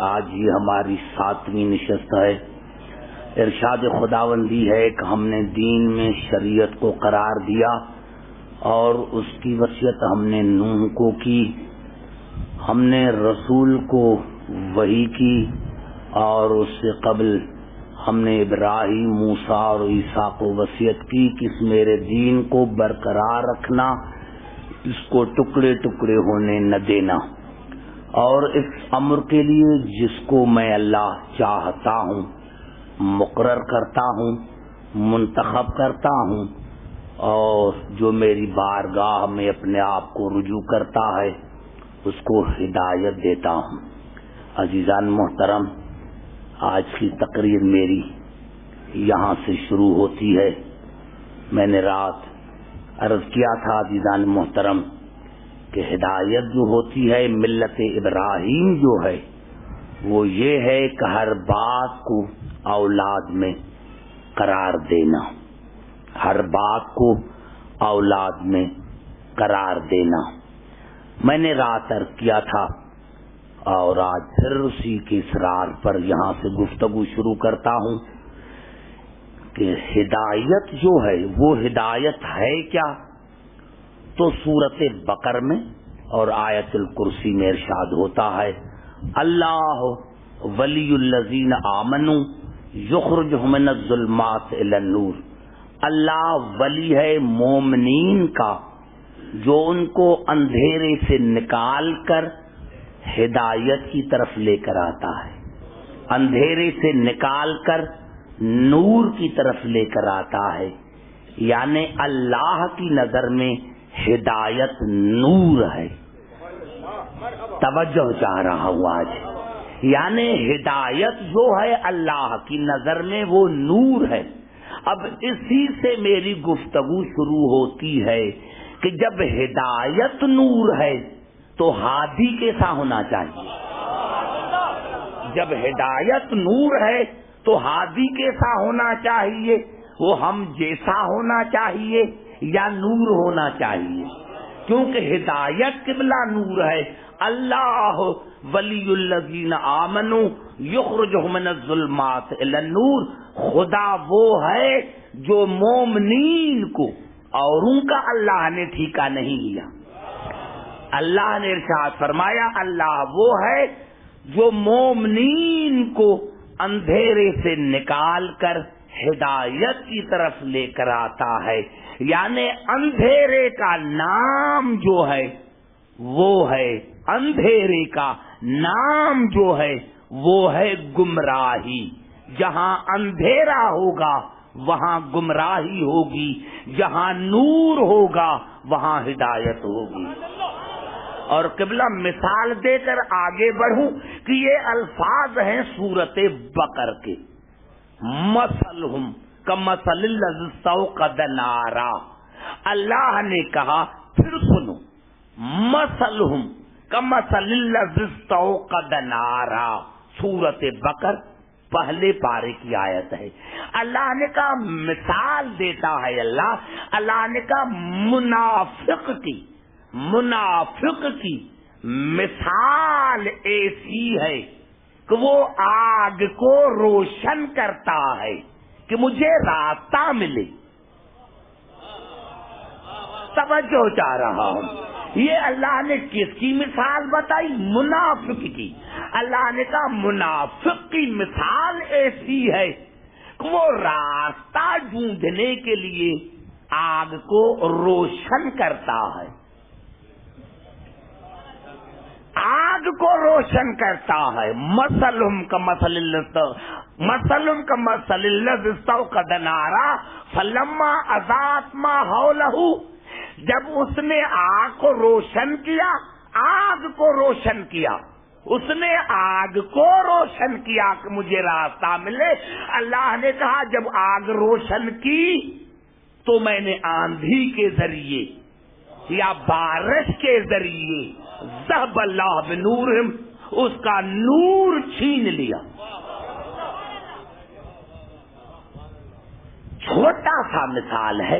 آج یہ ہماری 7ویں نشست ہے۔ ارشاد خداوندی ہے کہ ہم نے دین میں شریعت کو قرار دیا اور اس کی وصیت ہم نے نوح کو کی، ہم نے رسول کو وحی کی، اور اس سے قبل ہم نے ابراہیم، موسیٰ اور عیسیٰ کو وصیت کی کہ اس میرے دین کو برقرار رکھنا، اس کو ٹکڑے ٹکڑے ہونے نہ دینا، اور اس امر کے لیے جس کو میں اللہ چاہتا ہوں مقرر کرتا ہوں، منتخب کرتا ہوں، اور جو میری بارگاہ میں اپنے آپ کو رجوع کرتا ہے اس کو ہدایت دیتا ہوں۔ عزیزان محترم، آج کی تقریر میری یہاں سے شروع ہوتی ہے۔ میں نے رات عرض کیا تھا عزیزان محترم کہ ہدایت جو ہوتی ہے ملت ابراہیم جو ہے وہ یہ ہے کہ ہر بات کو اولاد میں قرار دینا، ہر بات کو اولاد میں قرار دینا۔ میں نے رات عرض کیا تھا اور آج پھر اسی کے اصرار پر یہاں سے گفتگو شروع کرتا ہوں کہ ہدایت جو ہے وہ ہدایت ہے کیا؟ تو سورۃ بقرہ میں اور آیت الکرسی میں ارشاد ہوتا ہے، اللہ ولی الذین آمنوا یخرجہم من الظلمات الی النور۔ اللہ ولی ہے مومنین کا جو ان کو اندھیرے سے نکال کر ہدایت کی طرف لے کر آتا ہے، اندھیرے سے نکال کر نور کی طرف لے کر آتا ہے۔ یعنی اللہ کی نظر میں ہدایت نور ہے۔ توجہ چاہ رہا ہوں آج، یعنی ہدایت جو ہے اللہ کی نظر میں وہ نور ہے۔ اب اسی سے میری گفتگو شروع ہوتی ہے کہ جب ہدایت نور ہے تو ہادی کیسا ہونا چاہیے؟ جب ہدایت نور ہے تو ہادی کیسا ہونا چاہیے؟ وہ ہم جیسا ہونا چاہیے یا نور ہونا چاہیے؟ کیونکہ ہدایت قبلہ نور ہے۔ اللہ ولی الذین آمنوا یخرجہم من الظلمات الی النور، خدا وہ ہے جو مومنین کو، اوروں کا اللہ نے ٹھیکہ نہیں لیا۔ اللہ نے ارشاد فرمایا اللہ وہ ہے جو مومنین کو اندھیرے سے نکال کر ہدایت کی طرف لے کر آتا ہے۔ یعنی اندھیرے کا نام جو ہے وہ ہے، اندھیرے کا نام جو ہے وہ ہے گمراہی۔ جہاں اندھیرا ہوگا وہاں گمراہی ہوگی، جہاں نور ہوگا وہاں ہدایت ہوگی۔ اور قبلہ مثال دے کر آگے بڑھوں کہ یہ الفاظ ہیں سورۃ بقرہ کے، مثلہم کمثل الذی استوقد نارا۔ اللہ نے کہا، پھر سنو، مثلہم کمثل الذی استوقد نارا، سورۃ بقرہ پہلے پارے کی آیت ہے۔ اللہ نے کہا مثال دیتا ہے، اللہ نے کہا منافق کی مثال ایسی ہے کہ وہ آگ کو روشن کرتا ہے کہ مجھے راستہ ملے۔ توجہ چاہ رہا ہوں، یہ اللہ نے کس کی مثال بتائی؟ منافق کی۔ اللہ نے کہا منافق کی مثال ایسی ہے کہ وہ راستہ ڈھونڈنے کے لیے آگ کو روشن کرتا ہے، آگ کو روشن کرتا ہے۔ مثلہم کمثل الذی استوقد نارا فلما اضاءت ما حولہ، جب اس نے آگ کو روشن کیا، آگ کو روشن کیا، اس نے آگ کو روشن کیا کہ مجھے راستہ ملے۔ اللہ نے کہا جب آگ روشن کی تو میں نے آندھی کے ذریعے یا بارش کے ذریعے ذهب اللہ بنورہم، اس کا نور چھین لیا۔ چھوٹا سا مثال ہے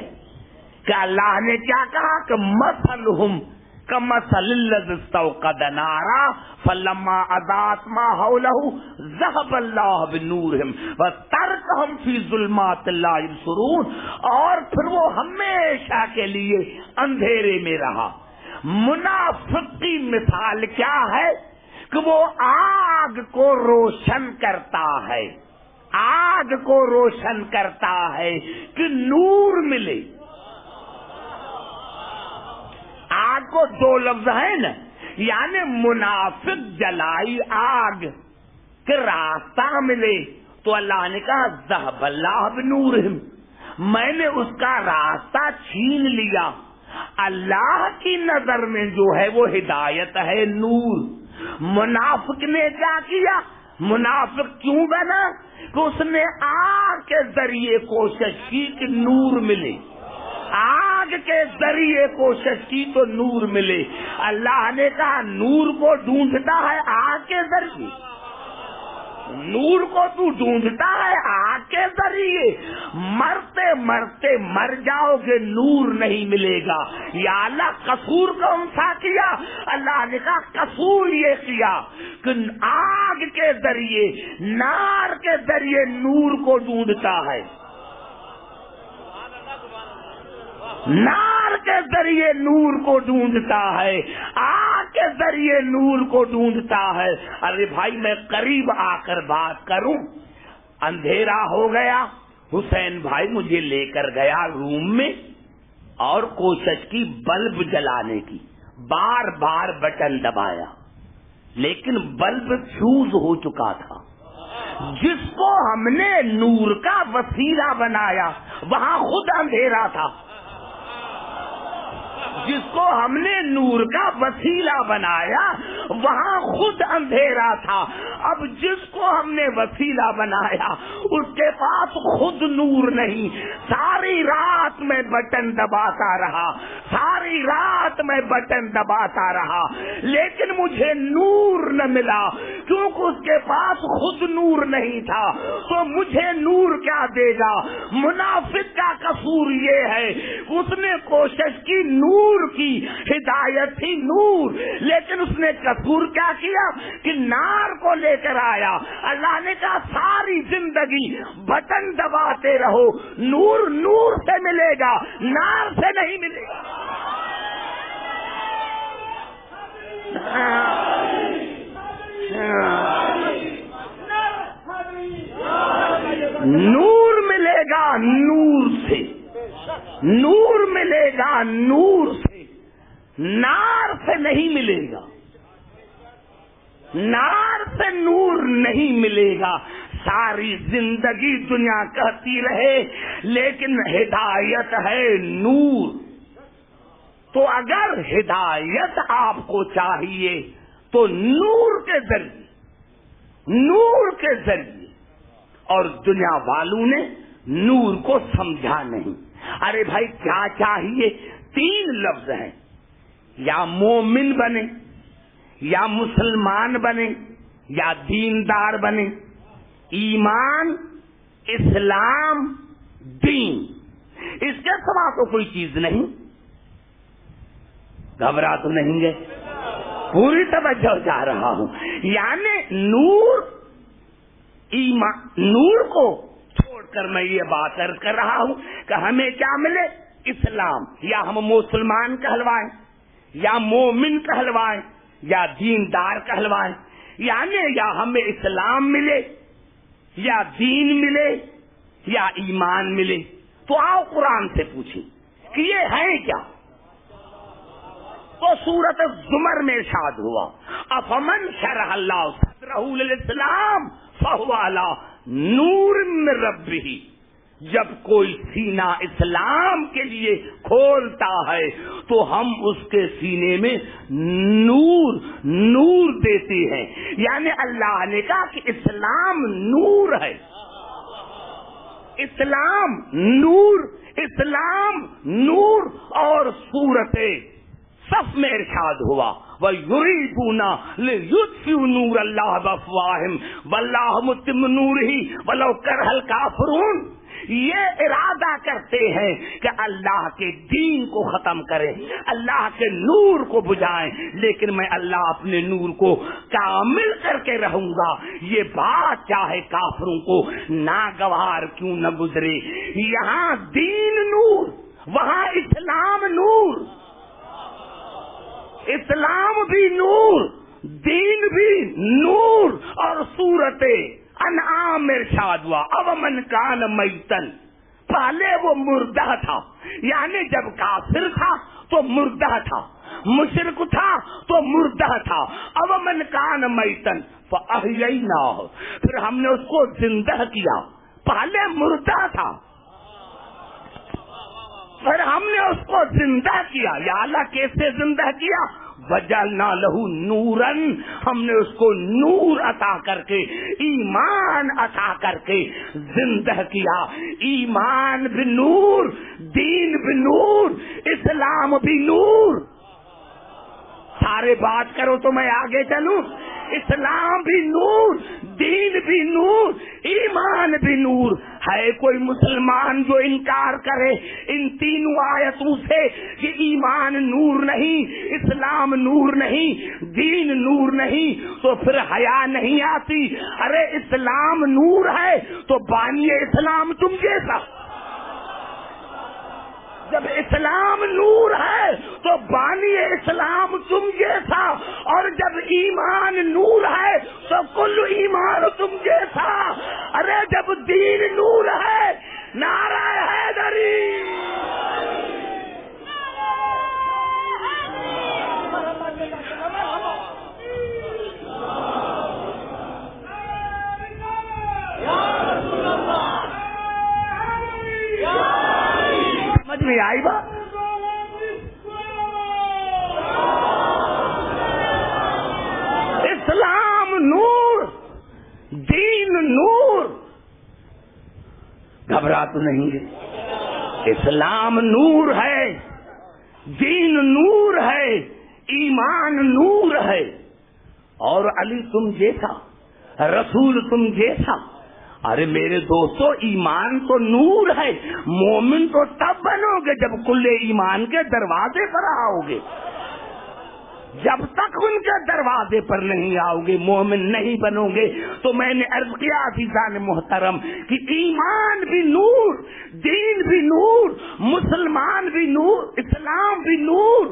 کہ اللہ نے کیا کہا کہ مثلہم کمثل الذی استوقد نارا فلما اضاءت ما حوله ذهب اللہ بنورہم وترکہم فی ظلمات لا یبصرون، اور پھر وہ ہمیشہ کے لیے اندھیرے میں رہا۔ منافق کی مثال کیا ہے کہ وہ آگ کو روشن کرتا ہے، آگ کو روشن کرتا ہے کہ نور ملے۔ آگ کو دو لفظ ہیں نا، یعنی منافق جلائی آگ کہ راستہ ملے، تو اللہ نے کہا ذهب اللہ بنورہم، میں نے اس کا راستہ چھین لیا۔ اللہ کی نظر میں جو ہے وہ ہدایت ہے نور۔ منافق نے کیا کیا؟ منافق کیوں بنا؟ کہ اس نے آگ کے ذریعے کوشش کی کہ نور ملے، آگ کے ذریعے کوشش کی تو نور ملے۔ اللہ نے کہا نور کو ڈھونڈتا ہے آگ کے ذریعے، نور کو تو ڈھونڈتا ہے آگ کے ذریعے، مرتے مرتے مر جاؤ گے نور نہیں ملے گا۔ یا اللہ قصور کون سا کیا؟ اللہ نے کہا قصور یہ کیا کہ آگ کے ذریعے، نار کے ذریعے نور کو ڈھونڈتا ہے، نار کے ذریعے نور کو ڈھونڈتا ہے، آگ کے ذریعے نور کو ڈھونڈتا ہے۔ ارے بھائی میں قریب آ کر بات کروں، اندھیرا ہو گیا، حسین بھائی مجھے لے کر گیا روم میں اور کوشش کی بلب جلانے کی، بار بار بٹن دبایا لیکن بلب فیوز ہو چکا تھا۔ جس کو ہم نے نور کا وسیلہ بنایا وہاں خود اندھیرا تھا، جس کو ہم نے نور کا وسیلہ بنایا وہاں خود اندھیرا تھا۔ اب جس کو ہم نے وسیلہ بنایا اس کے پاس خود نور نہیں، ساری رات میں بٹن دباتا رہا، ساری رات میں بٹن دباتا رہا، لیکن مجھے نور نہ ملا کیونکہ اس کے پاس خود نور نہیں تھا، تو مجھے نور کیا دے گا؟ منافق کا قصور یہ ہے اس نے کوشش کی، نور کی ہدایت تھی نور، لیکن اس نے قصور کیا کیا کہ نار کو لے کر آیا۔ اللہ نے کہا ساری زندگی بٹن دباتے رہو، نور نور سے ملے گا، نار سے نہیں ملے گا۔ نور ملے گا نور سے، نور ملے گا نور سے، نار سے نہیں ملے گا، نار سے نور نہیں ملے گا۔ ساری زندگی دنیا کہتی رہے لیکن ہدایت ہے نور، تو اگر ہدایت آپ کو چاہیے تو نور کے ذریعے، نور کے ذریعے، اور دنیا والوں نے نور کو سمجھا نہیں۔ ارے بھائی کیا چاہیے؟ تین لفظ ہیں، یا مومن بنے، یا مسلمان بنے، یا دیندار بنے۔ ایمان، اسلام، دین، اس کے سوا تو کوئی چیز نہیں۔ گھبرا تو نہیں گے؟ پوری توجہ چاہ رہا ہوں۔ یعنی نور، ایمان، نور کو چھوڑ کر میں یہ بات عرض کر رہا ہوں کہ ہمیں کیا ملے؟ اسلام، یا ہم مسلمان کہلوائیں، یا مومن کہلوائیں، یا دیندار کہلوائیں، یعنی یا ہمیں اسلام ملے، یا دین ملے، یا ایمان ملے۔ تو آؤ قرآن سے پوچھیں کہ یہ ہے کیا؟ تو سورۃ الزمر میں ارشاد ہوا افمن شرح اللہ صدرہ للاسلام فہو علی نور من ربہ، جب کوئی سینہ اسلام کے لیے کھولتا ہے تو ہم اس کے سینے میں نور نور دیتے ہیں۔ یعنی اللہ نے کہا کہ اسلام نور ہے، اسلام نور، اسلام نور۔ اور سورۃ صف میں ارشاد ہوا وَيُرِيدُونَ لِيُطْفِئُوا نُورَ اللَّهِ بِأَفْوَاهِهِمْ وَاللَّهُ مُتِمُّ نُورِهِ وَلَوْ كَرِهَ الْكَافِرُونَ۔ یہ ارادہ کرتے ہیں کہ اللہ کے دین کو ختم کریں، اللہ کے نور کو بجھائیں، لیکن میں اللہ اپنے نور کو کامل کر کے رہوں گا، یہ بات چاہے کافروں کو ناگوار کیوں نہ گزرے۔ یہاں دین نور، وہاں اسلام نور، اسلام بھی نور، دین بھی نور۔ اور سورت انعام ارشاد ہوا اومن کان میتن، پہلے وہ مردہ تھا، یعنی جب کافر تھا تو مردہ تھا، مشرک تھا تو مردہ تھا۔ اومن کان میتن فاحییناہ، پھر ہم نے اس کو زندہ کیا، پہلے مردہ تھا پھر ہم نے اس کو زندہ کیا۔ یا اللہ کیسے زندہ کیا؟ وجعلنا لہ نورن، ہم نے اس کو نور عطا کر کے، ایمان عطا کر کے زندہ کیا۔ ایمان بھی نور، دین بھی نور، اسلام بھی نور۔ سارے بات کرو تو میں آگے چلوں۔ اسلام بھی نور، دین بھی نور، ایمان بھی نور۔ ہے کوئی مسلمان جو انکار کرے ان تینوں آیتوں سے کہ ایمان نور نہیں، اسلام نور نہیں، دین نور نہیں، تو پھر حیا نہیں آتی؟ ارے اسلام نور ہے تو بانی اسلام تم جیسا، جب اسلام نور ہے تو بانی اسلام تم جیسا، اور جب ایمان نور ہے تو کل ایمان تم جیسا۔ ارے جب دین نور ہے، نعرہ حیدری، سمجھ میں آئی بات؟ اسلام نور، دین نور، گھبرا تو نہیں گے؟ اسلام نور ہے، دین نور ہے، ایمان نور ہے، اور علی تم جیسا، رسول تم جیسا۔ ارے میرے دوستو، ایمان تو نور ہے، مومن تو تب بنو گے جب کل ایمان کے دروازے پر آؤ گے۔ جب تک ان کے دروازے پر نہیں آؤ گے مومن نہیں بنو گے۔ تو میں نے عرض کیا عزیزان محترم کہ ایمان بھی نور، دین بھی نور، مسلمان بھی نور، اسلام بھی نور۔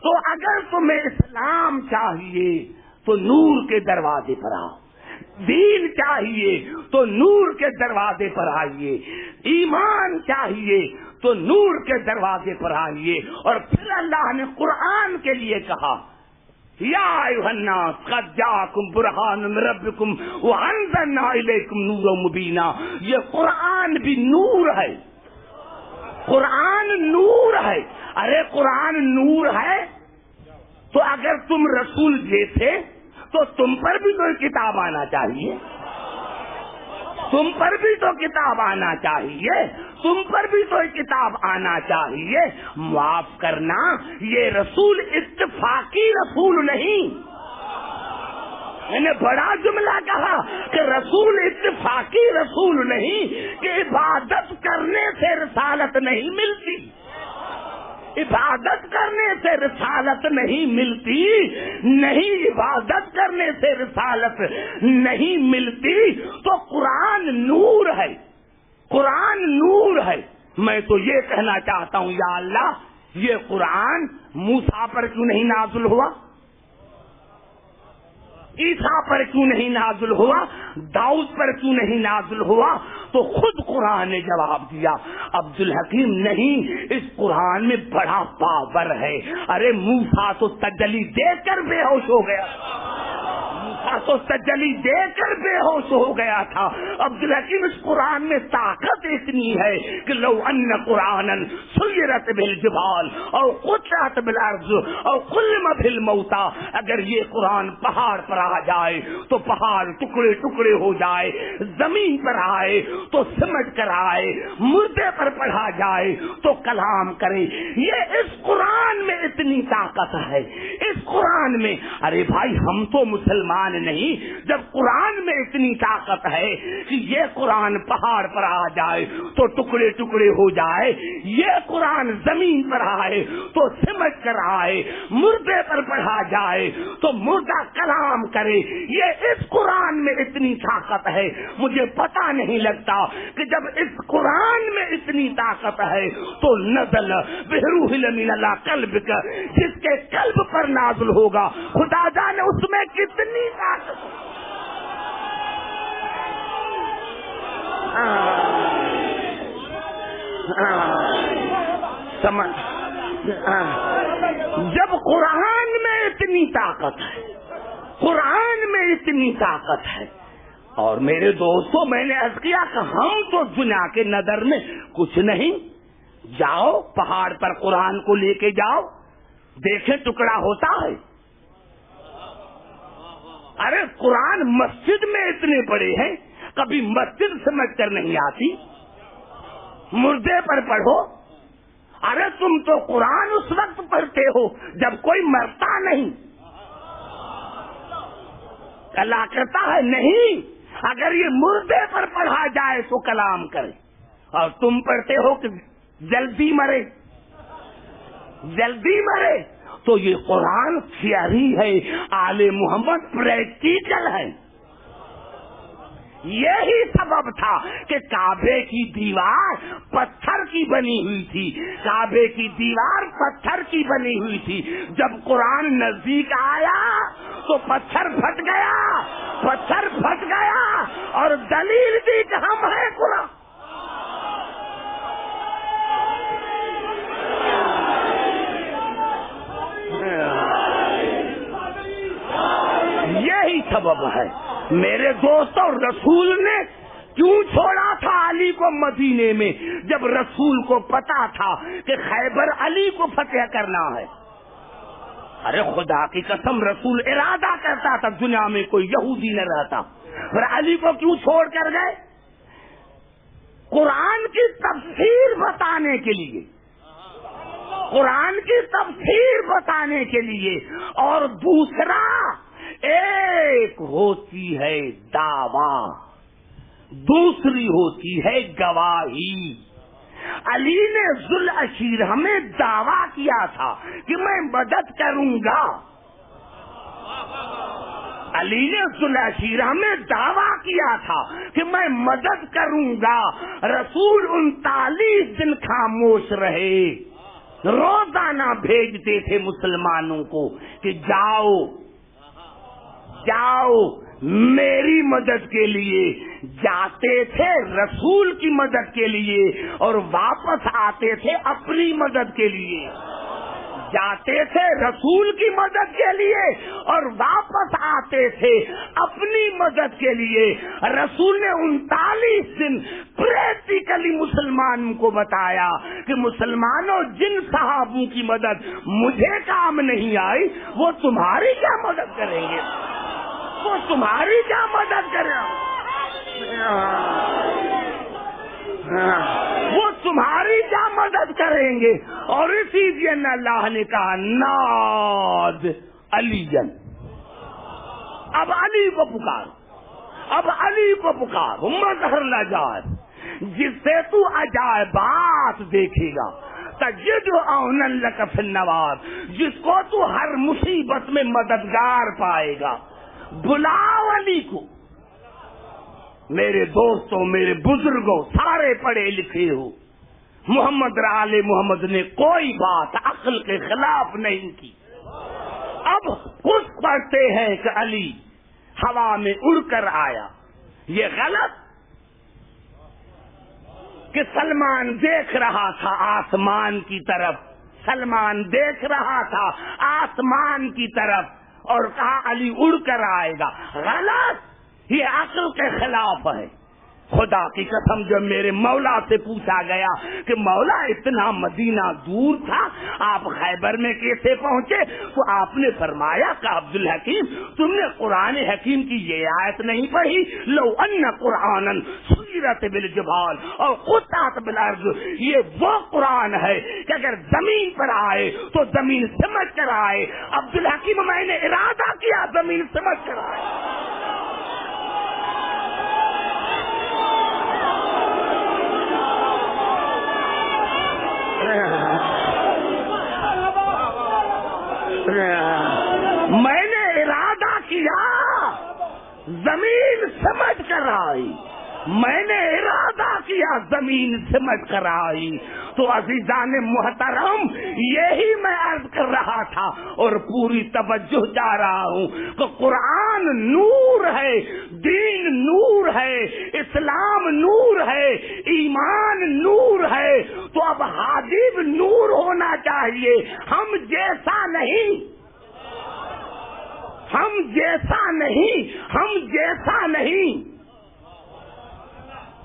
تو اگر تمہیں اسلام چاہیے تو نور کے دروازے پر آؤ، دین چاہیے تو نور کے دروازے پر آئیے، ایمان چاہیے تو نور کے دروازے پر آئیے۔ اور پھر اللہ نے قرآن کے لیے کہا یا ایھا الناس قد جاءکم برہان من ربکم وانزلنا الیکم نورا مبینا۔ یہ قرآن بھی نور ہے، قرآن نور ہے۔ ارے قرآن نور ہے تو اگر تم رسول جیسے تو تم پر بھی تو کتاب آنا چاہیے، تم پر بھی تو کتاب آنا چاہیے، تم پر بھی تو کتاب آنا چاہیے۔ معاف کرنا، یہ رسول اتفاقی رسول نہیں۔ میں نے بڑا جملہ کہا کہ رسول اتفاقی رسول نہیں، کہ عبادت کرنے سے رسالت نہیں ملتی، عبادت کرنے سے رسالت نہیں ملتی، نہیں عبادت کرنے سے رسالت نہیں ملتی۔ تو قرآن نور ہے، قرآن نور ہے۔ میں تو یہ کہنا چاہتا ہوں یا اللہ یہ قرآن موسیٰ پر کیوں نہیں نازل ہوا، عیسیٰ پر کیوں نہیں نازل ہوا، داؤد پر کیوں نہیں نازل ہوا؟ تو خود قرآن نے جواب دیا عبد الحکیم نہیں، اس قرآن میں بڑا پاور ہے۔ ارے موسیٰ تو تجلی دے کر بے ہوش ہو گیا، موسیٰ تو تجلی دے کر بے ہوش ہو گیا تھا۔ عبد الحکیم اس قرآن میں طاقت اتنی ہے کہ لو ان قرآنا سیرت بالجبال او قطعت بالارض او کلم بالموتى، اگر یہ قرآن پہاڑ پر آ جائے تو پہاڑ ٹکڑے ٹکڑے ہو جائے، زمین پر آئے تو سمٹ کر آئے، مردے پر پڑھا جائے تو کلام کرے۔ یہ اس قرآن میں اتنی طاقت ہے، اس قرآن میں۔ ارے بھائی ہم تو مسلمان قرآن نہیں، جب قرآن میں اتنی طاقت ہے کہ یہ قرآن پہاڑ پر آ جائے تو ٹکڑے ٹکڑے ہو جائے، یہ قرآن زمین پر آئے تو سمجھ کر آئے، مردے پر پڑھا جائے تو مردہ کلام کرے، یہ اس قرآن میں اتنی طاقت ہے۔ مجھے پتہ نہیں لگتا کہ جب اس قرآن میں اتنی طاقت ہے تو نزل بروح الامین اللہ قلب کا، جس کے قلب پر نازل ہوگا خدا جانے اس میں کتنی طاقت۔ جب قرآن میں اتنی طاقت ہے، قرآن میں اتنی طاقت ہے، اور میرے دوستوں میں نے عرض کیا کہ ہم تو دنیا کے نظر میں کچھ نہیں، جاؤ پہاڑ پر قرآن کو لے کے جاؤ، دیکھیں ٹکڑا ہوتا ہے۔ ارے قرآن مسجد میں اتنے بڑے ہیں، کبھی مسجد سمجھ کر نہیں آتی، مردے پر پڑھو۔ ارے تم تو قرآن اس وقت پڑھتے ہو جب کوئی مرتا نہیں، اللہ کہتا ہے نہیں، اگر یہ مردے پر پڑھا جائے تو کلام کرے، اور تم پڑھتے ہو کہ جلدی مرے جلدی مرے۔ تو یہ قرآن تھیوری ہے، آل محمد پریکٹیکل ہے۔ یہی سبب تھا کہ کعبے کی دیوار پتھر کی بنی ہوئی تھی، کعبے کی دیوار پتھر کی بنی ہوئی تھی، جب قرآن نزدیک آیا تو پتھر پھٹ گیا، پتھر پھٹ گیا، اور دلیل دی کہ ہم ہیں قرآن۔ یہی سبب ہے میرے دوستوں، رسول نے کیوں چھوڑا تھا علی کو مدینے میں جب رسول کو پتا تھا کہ خیبر علی کو فتح کرنا ہے؟ ارے خدا کی قسم، رسول ارادہ کرتا تھا دنیا میں کوئی یہودی نہ رہتا، پھر علی کو کیوں چھوڑ کر گئے؟ قرآن کی تفسیر بتانے کے لیے، قرآن کی تفسیر بتانے کے لیے، اور دوسرا ایک ہوتی ہے دعویٰ، دوسری ہوتی ہے گواہی۔ علی نے ذوالعشیرہ میں دعویٰ کیا تھا کہ میں مدد کروں گا، علی نے ذوالعشیرہ میں دعویٰ کیا تھا کہ میں مدد کروں گا۔ رسول 39 دن خاموش رہے، روزانہ بھیجتے تھے مسلمانوں کو کہ جاؤ جاؤ میری مدد کے لیے، جاتے تھے رسول کی مدد کے لیے اور واپس آتے تھے اپنی مدد کے لیے، جاتے تھے رسول کی مدد کے لیے اور واپس آتے تھے اپنی مدد کے لیے۔ رسول نے 39 دن پریکٹیکلی مسلمانوں کو بتایا کہ مسلمانوں، جن صحابوں کی مدد مجھے کام نہیں آئی وہ تمہاری کیا مدد کریں گے، وہ تمہاری کیا مدد کریں، وہ تمہاری کیا مدد کریں گے۔ اور اسی دن اللہ نے کہا ناد علی جن، اب علی کو پکار، اب علی کو پکار، مظہر لجاج، جس سے تو عجائبات دیکھے گا، تجد عونا لک فی النوار، جس کو تو ہر مصیبت میں مددگار پائے گا۔ بلاؤ علی کو۔ میرے دوستوں، میرے بزرگوں، سارے پڑھے لکھے ہو، محمد آل محمد نے کوئی بات عقل کے خلاف نہیں کی۔ اب خود پڑھتے ہیں کہ علی ہوا میں اڑ کر آیا، یہ غلط کہ سلمان دیکھ رہا تھا آسمان کی طرف، سلمان دیکھ رہا تھا آسمان کی طرف اور کہا علی اڑ کر آئے گا، غلط، یہ عقل کے خلاف ہے۔ خدا کی قسم جب میرے مولا سے پوچھا گیا کہ مولا اتنا مدینہ دور تھا، آپ خیبر میں کیسے پہنچے؟ تو آپ نے فرمایا کہ عبد الحکیم، تم نے قرآن حکیم کی یہ آیت نہیں پڑھی، لو ان قرآنا سیرت بالجبال اور قطعت بالارض، یہ وہ قرآن ہے کہ اگر زمین پر آئے تو زمین سمجھ کر آئے۔ عبد الحکیم، میں نے ارادہ کیا زمین سمجھ کر آئے۔ کیا زمین سمجھ کر آئی، میں نے ارادہ کیا زمین سمجھ کر آئی۔ تو عزیزان محترم یہی میں عرض کر رہا تھا اور پوری توجہ چاہ رہا ہوں کہ قرآن نور ہے، دین نور ہے، اسلام نور ہے، ایمان نور ہے، تو اب ہادی بھی نور ہونا چاہیے، ہم جیسا نہیں، ہم جیسا نہیں، ہم جیسا نہیں،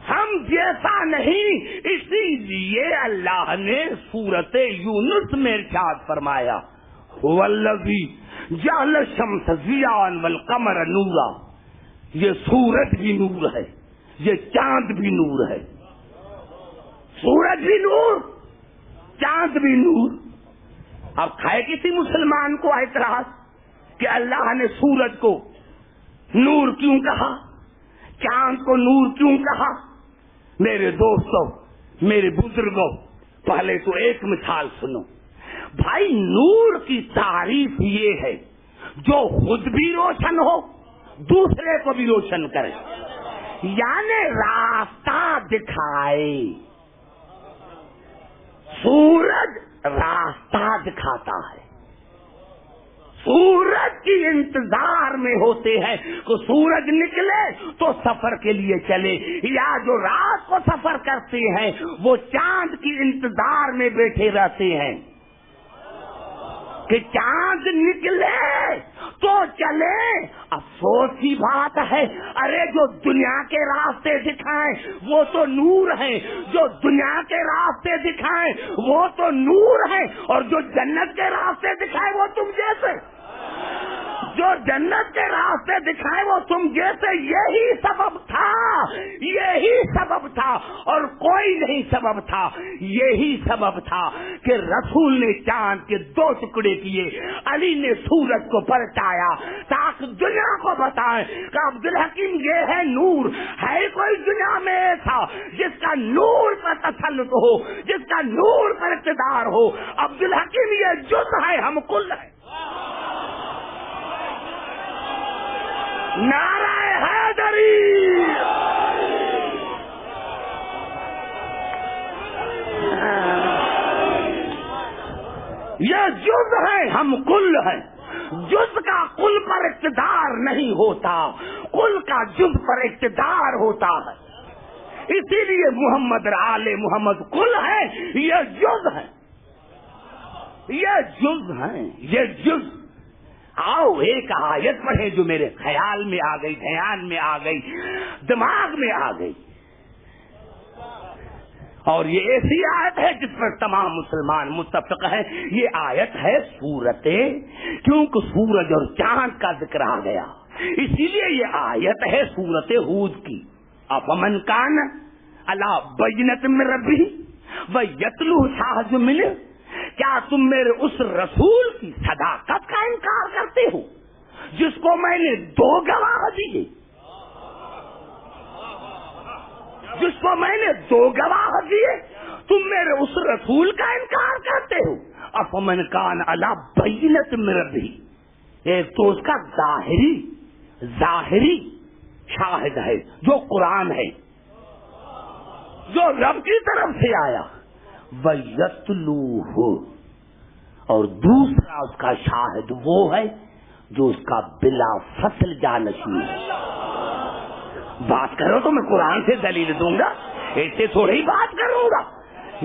ہم جیسا نہیں۔ اسی لیے اللہ نے سورۃ یونس میں ارشاد فرمایا هو الذی جعل الشمس ضیاء والقمر نورا، یہ سورج بھی نور ہے، یہ چاند بھی نور ہے، سورج بھی نور، چاند بھی نور۔ اب کھائے کسی مسلمان کو اعتراض کہ اللہ نے سورج کو نور کیوں کہا، چاند کو نور کیوں کہا؟ میرے دوستوں، میرے بزرگوں، پہلے تو ایک مثال سنو بھائی۔ نور کی تعریف یہ ہے جو خود بھی روشن ہو، دوسرے کو بھی روشن کرے، یعنی راستہ دکھائے۔ سورج راستہ دکھاتا ہے، سورج کی انتظار میں ہوتے ہیں کہ سورج نکلے تو سفر کے لیے چلے، یا جو رات کو سفر کرتے ہیں وہ چاند کی انتظار میں بیٹھے رہتے ہیں کہ چاند نکلے تو چلے۔ افسوس کی بات ہے، ارے جو دنیا کے راستے دکھائیں وہ تو نور ہیں، جو دنیا کے راستے دکھائیں وہ تو نور ہیں، اور جو جنت کے راستے دکھائیں وہ تم جیسے، جو جنت کے راستے دکھائے وہ تم جیسے۔ یہی سبب تھا، یہی سبب تھا، اور کوئی نہیں سبب تھا، یہی سبب تھا کہ رسول نے چاند کے 2 ٹکڑے کیے، علی نے سورج کو پلٹایا تاکہ دنیا کو بتائیں کہ عبدالحکیم یہ ہے نور۔ ہے کوئی دنیا میں ایسا جس کا نور پر تسلط ہو، جس کا نور پر اقتدار ہو؟ عبدالحکیم یہ جز ہے، ہم کل ہے۔ نعرہ حیدری، یہ جز ہے، ہم کل ہیں۔ جز کا کل پر اقتدار نہیں ہوتا، کل کا جز پر اقتدار ہوتا ہے۔ اسی لیے محمد آل محمد کل ہے، یہ جز ہے، یہ جز ہیں، یہ جز۔ آؤ ایک آیت پڑھیں جو میرے خیال میں آ گئی، دھیان میں آ گئی، دماغ میں آ گئی، اور یہ ایسی آیت ہے جس پر تمام مسلمان متفق ہیں۔ یہ آیت ہے سورت، کیونکہ سورج اور چاند کا ذکر آ گیا، اسی لیے یہ آیت ہے سورت ہود کی۔ افمن کان علی بینۃ من ربہ ویتلوہ شاہد منہ، کیا تم میرے اس رسول کی صداقت کا انکار کرتے ہو جس کو میں نے 2 گواہ دیے، جس کو میں نے 2 گواہ دیے؟ تم میرے اس رسول کا انکار کرتے ہو۔ افمن کان علی بینۃ من ربہ، ایک تو اس کا ظاہری شاہد ہے جو قرآن ہے، جو رب کی طرف سے آیا، وَيَتْلُوهُ، اور دوسرا اس کا شاہد وہ ہے جو اس کا بلا فصل جانشین ہے۔ بات کرو تو میں قرآن سے دلیل دوں گا، ایسے تھوڑی ہی بات کروں گا۔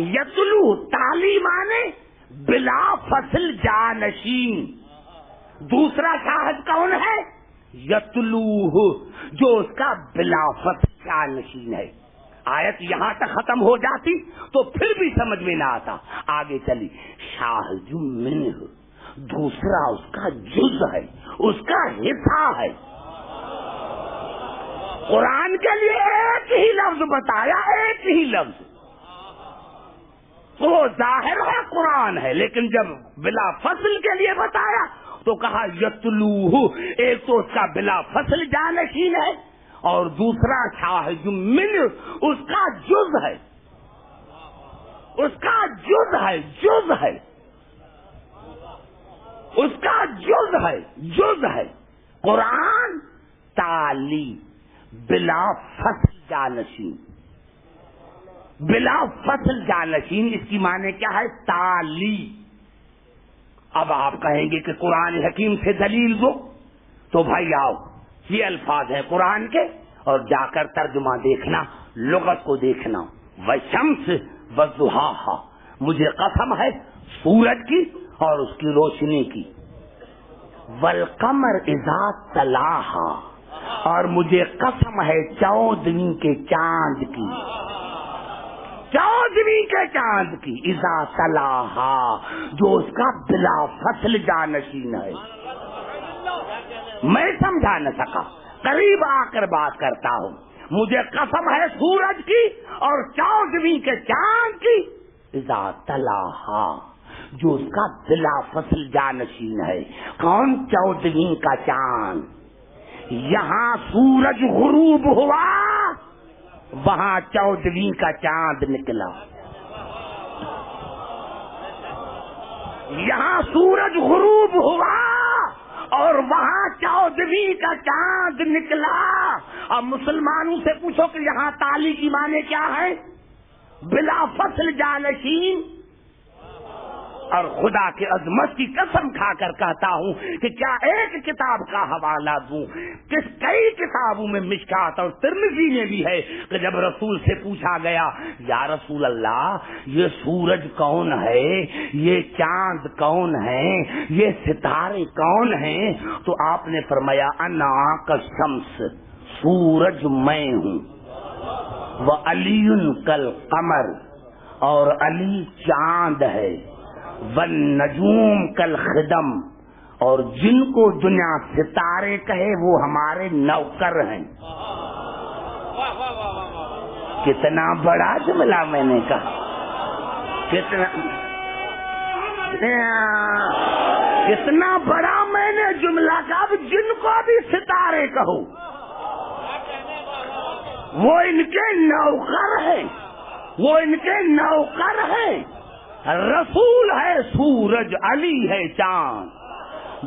یتلو تعلیم آنے بلا فصل جانشین، دوسرا شاہد کون ہے؟ یتلوہ، جو اس کا بلا فصل جانشین ہے۔ آیت یہاں تک ختم ہو جاتی تو پھر بھی سمجھ میں نہ آتا، آگے چلی شاہد منہ، دوسرا اس کا جز ہے، اس کا حصہ ہے۔ قرآن کے لیے ایک ہی لفظ بتایا، ایک ہی لفظ، وہ ظاہر ہے قرآن ہے، لیکن جب بلا فصل کے لیے بتایا تو کہا یتلوہ، ایک تو اس کا بلا فصل جانشین ہے اور دوسرا شاہد من، اس کا جز ہے، اس کا جز ہے، جز ہے، اس کا جز ہے، جز ہے۔ قرآن تالی بلا فصل جانشین، بلا فصل جانشین اس کی معنی کیا ہے؟ تالی۔ اب آپ کہیں گے کہ قرآن حکیم سے دلیل دو، تو بھائی آؤ، یہ الفاظ ہیں قرآن کے، اور جا کر ترجمہ دیکھنا، لغت کو دیکھنا۔ وَالشَّمْسِ وَضُحَاهَا، مجھے قسم ہے سورج کی اور اس کی روشنی کی۔ وَالْقَمَرِ إِذَا تَلَاهَا، اور مجھے قسم ہے 14ویں کے چاند کی، 14ویں کے چاند کی۔ اذا تلاها، جو اس کا بلا فصل جانشین ہے۔ میں سمجھا نہ سکا، قریب آ کر بات کرتا ہوں۔ مجھے قسم ہے سورج کی اور 14ویں کے چاند کی۔ اذا تلاها، جو اس کا بلا فصل جانشین ہے۔ کون؟ 14ویں کا چاند۔ یہاں سورج غروب ہوا، وہاں 14ویں کا چاند نکلا۔ یہاں سورج غروب ہوا اور وہاں 14ویں کا چاند نکلا۔ اب مسلمانوں سے پوچھو کہ یہاں تالی کی معنی کیا ہے؟ بلا فصل جانشین۔ اور خدا کے عظمت کی قسم کھا کر کہتا ہوں کہ کیا ایک کتاب کا حوالہ دوں، کئی کتابوں میں مشکات اور ترمذی میں بھی ہے کہ جب رسول سے پوچھا گیا یا رسول اللہ یہ سورج کون ہے، یہ چاند کون ہے، یہ ستارے کون ہیں، تو آپ نے فرمایا انا کالشمس، سورج میں ہوں، وعلی کالقمر، اور علی چاند ہے، والنجوم کالخدم، اور جن کو دنیا ستارے کہے وہ ہمارے نوکر ہیں۔ کتنا بڑا جملہ میں نے کہا، کتنا بڑا میں نے جملہ کہا۔ اب جن کو بھی ستارے کہو وہ ان کے نوکر ہیں، وہ ان کے نوکر ہیں۔ رسول ہے سورج، علی ہے چاند،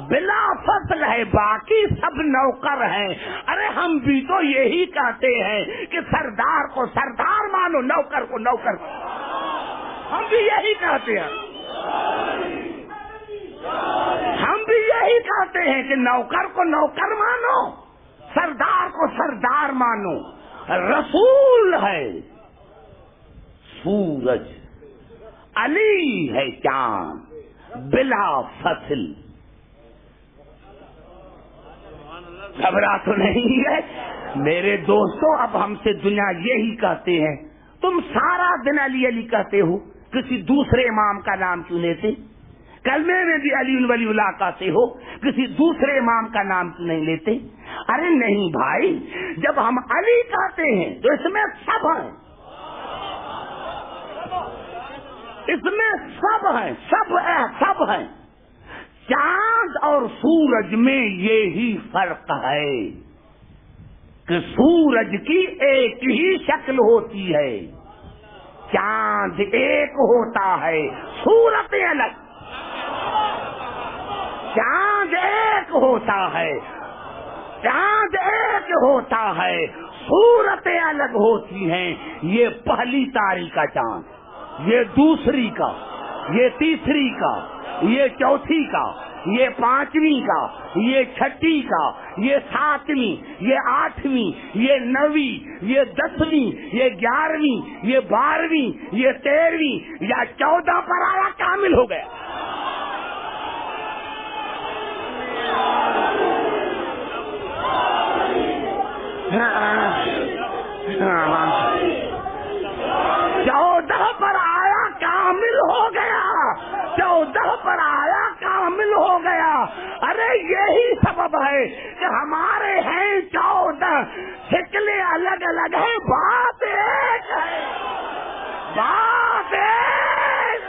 بلا فصل ہے، باقی سب نوکر ہیں۔ ارے ہم بھی تو یہی کہتے ہیں کہ سردار کو سردار مانو، نوکر کو نوکر، ہم بھی یہی کہتے ہیں، ہم بھی یہی کہتے ہیں کہ نوکر کو نوکر مانو، سردار کو سردار مانو۔ رسول ہے سورج، علی ہے چاند، بلا فصل۔ گھبرا تو نہیں ہے میرے دوستوں؟ اب ہم سے دنیا یہی کہتے ہیں، تم سارا دن علی علی کہتے ہو، کسی دوسرے امام کا نام کیوں لیتے؟ کلمے میں بھی علی ولی اللہ کہتے ہو، کسی دوسرے امام کا نام کیوں نہیں لیتے؟ ارے نہیں بھائی، جب ہم علی کہتے ہیں تو اس میں سب ہیں، اس میں سب ہیں، سب ہیں۔ چاند اور سورج میں یہی فرق ہے کہ سورج کی ایک ہی شکل ہوتی ہے، چاند ایک ہوتا ہے، صورت الگ۔ چاند ایک ہوتا ہے، چاند ایک ہوتا ہے، صورتیں الگ ہوتی ہیں۔ یہ پہلی تاریخ کا چاند، یہ دوسری کا، یہ تیسری کا، یہ چوتھی کا، یہ پانچویں کا، یہ چھٹی کا، یہ ساتویں، یہ آٹھویں، یہ نویں، یہ 10ویں، یہ 11ویں، یہ 12ویں، یہ 13ویں یا 14 پر آیا کامل ہو گیا۔ چودہ پر آیا کامل ہو گیا، 14 پر آیا کامل ہو گیا۔ ارے یہی سبب ہے کہ ہمارے ہیں 14، شکلیں الگ الگ ہیں، بات ایک ہے، بات ایک۔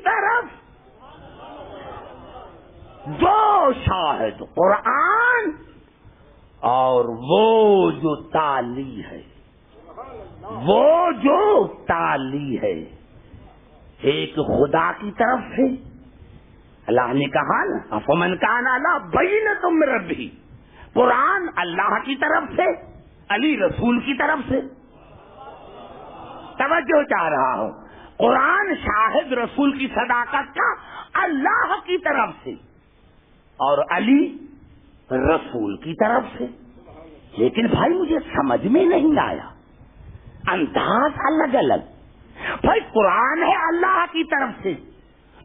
طرف دو شاہد، قرآن اور وہ جو تالی ہے، وہ جو تالی ہے، ایک خدا کی طرف سے، اللہ نے کہا نا افمن کان علی بینۃ من ربہ، قرآن اللہ کی طرف سے، علی رسول کی طرف سے. توجہ چاہ رہا ہوں، قرآن شاہد رسول کی صداقت کا اللہ کی طرف سے اور علی رسول کی طرف سے. لیکن بھائی مجھے سمجھ میں نہیں آیا، انداز الگ الگ. بھائی قرآن ہے اللہ کی طرف سے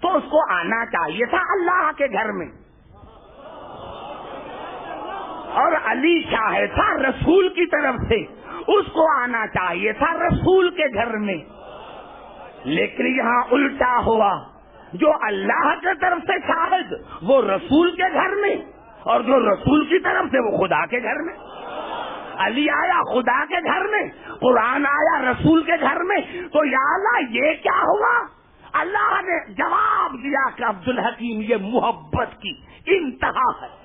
تو اس کو آنا چاہیے تھا اللہ کے گھر میں، اور علی شاہد تھا رسول کی طرف سے، اس کو آنا چاہیے تھا رسول کے گھر میں. لیکن یہاں الٹا ہوا، جو اللہ کی طرف سے شاہد وہ رسول کے گھر میں، اور جو رسول کی طرف سے وہ خدا کے گھر میں. علی آیا خدا کے گھر میں، قرآن آیا رسول کے گھر میں. تو یا اللہ یہ کیا ہوا؟ اللہ نے جواب دیا کہ عبد الحکیم یہ محبت کی انتہا ہے،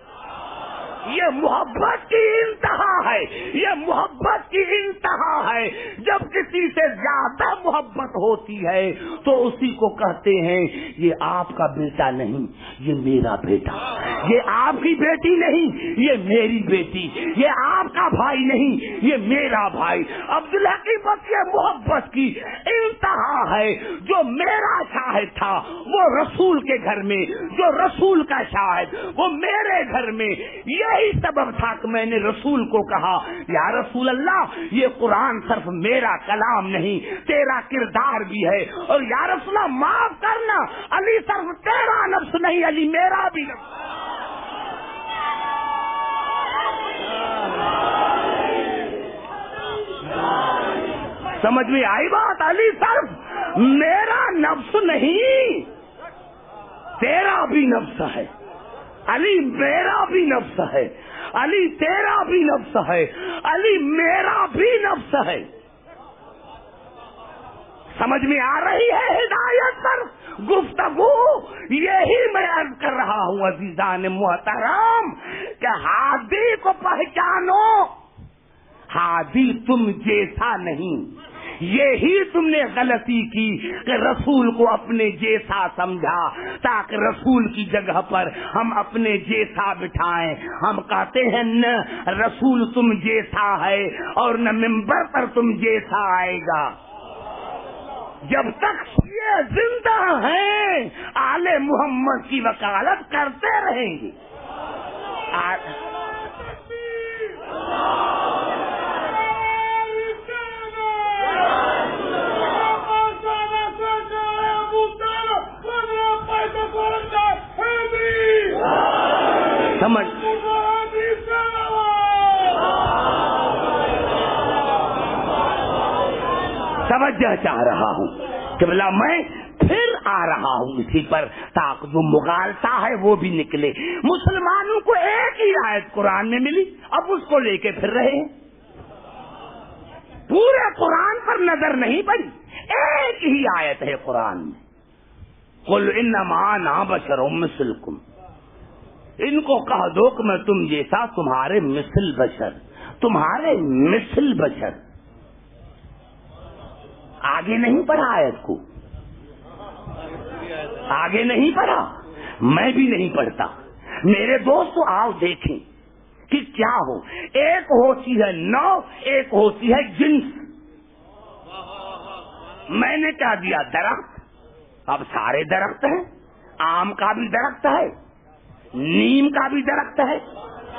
یہ محبت کی انتہا ہے، یہ محبت کی انتہا ہے. جب کسی سے زیادہ محبت ہوتی ہے تو اسی کو کہتے ہیں یہ آپ کا بیٹا نہیں، یہ میرا بیٹا، یہ آپ کی بیٹی نہیں، یہ میری بیٹی، یہ آپ کا بھائی نہیں، یہ میرا بھائی. عبداللہ کی بات یہ محبت کی انتہا ہے. جو میرا شاہد تھا وہ رسول کے گھر میں، جو رسول کا شاہد وہ میرے گھر میں. یہی سبب تھا کہ میں نے رسول کو کہا یا رسول اللہ یہ قرآن صرف میرا کلام نہیں، تیرا کردار بھی ہے، اور یا رسول اللہ معاف کرنا، علی صرف تیرا نفس نہیں، علی میرا بھی نفس. سمجھ میں آئی بات؟ علی صرف میرا نفس نہیں، تیرا بھی نفس ہے. علی میرا بھی نفس ہے، علی تیرا بھی نفس ہے، علی میرا بھی نفس ہے. سمجھ میں آ رہی ہے ہدایت پر گفتگو؟ یہی میں عرض کر رہا ہوں عزیزان محترم کہ ہادی کو پہچانو. ہادی تم جیسا نہیں، یہی تم نے غلطی کی کہ رسول کو اپنے جیسا سمجھا تاکہ رسول کی جگہ پر ہم اپنے جیسا بٹھائیں. ہم کہتے ہیں نہ رسول تم جیسا ہے اور نہ ممبر پر تم جیسا آئے گا. جب تک یہ زندہ ہیں آل محمد کی وکالت کرتے رہیں گے. سمجھ چاہ رہا ہوں کہ بلا میں پھر آ رہا ہوں اسی پر تاکہ جو مغالطہ ہے وہ بھی نکلے. مسلمانوں کو ایک ہی آیت قرآن میں ملی، اب اس کو لے کے پھر رہے ہیں. پورے قرآن پر نظر نہیں پڑی، ایک ہی آیت ہے قرآن میں، قل انما انا بشر مثلکم. ان کو کہہ دو کہ میں تم جیسا، تمہارے مثل بشر، تمہارے مثل بشر. آگے نہیں پڑھا آیت کو، آگے نہیں پڑھا، میں بھی نہیں پڑھتا. میرے دوست آؤ دیکھیں کہ کیا ہو. ایک ہوتی ہے نو، ایک ہوتی ہے جنس. میں نے کیا دیا؟ درخت. اب سارے درخت ہیں، آم کا بھی درخت ہے، نیم کا بھی درخت ہے،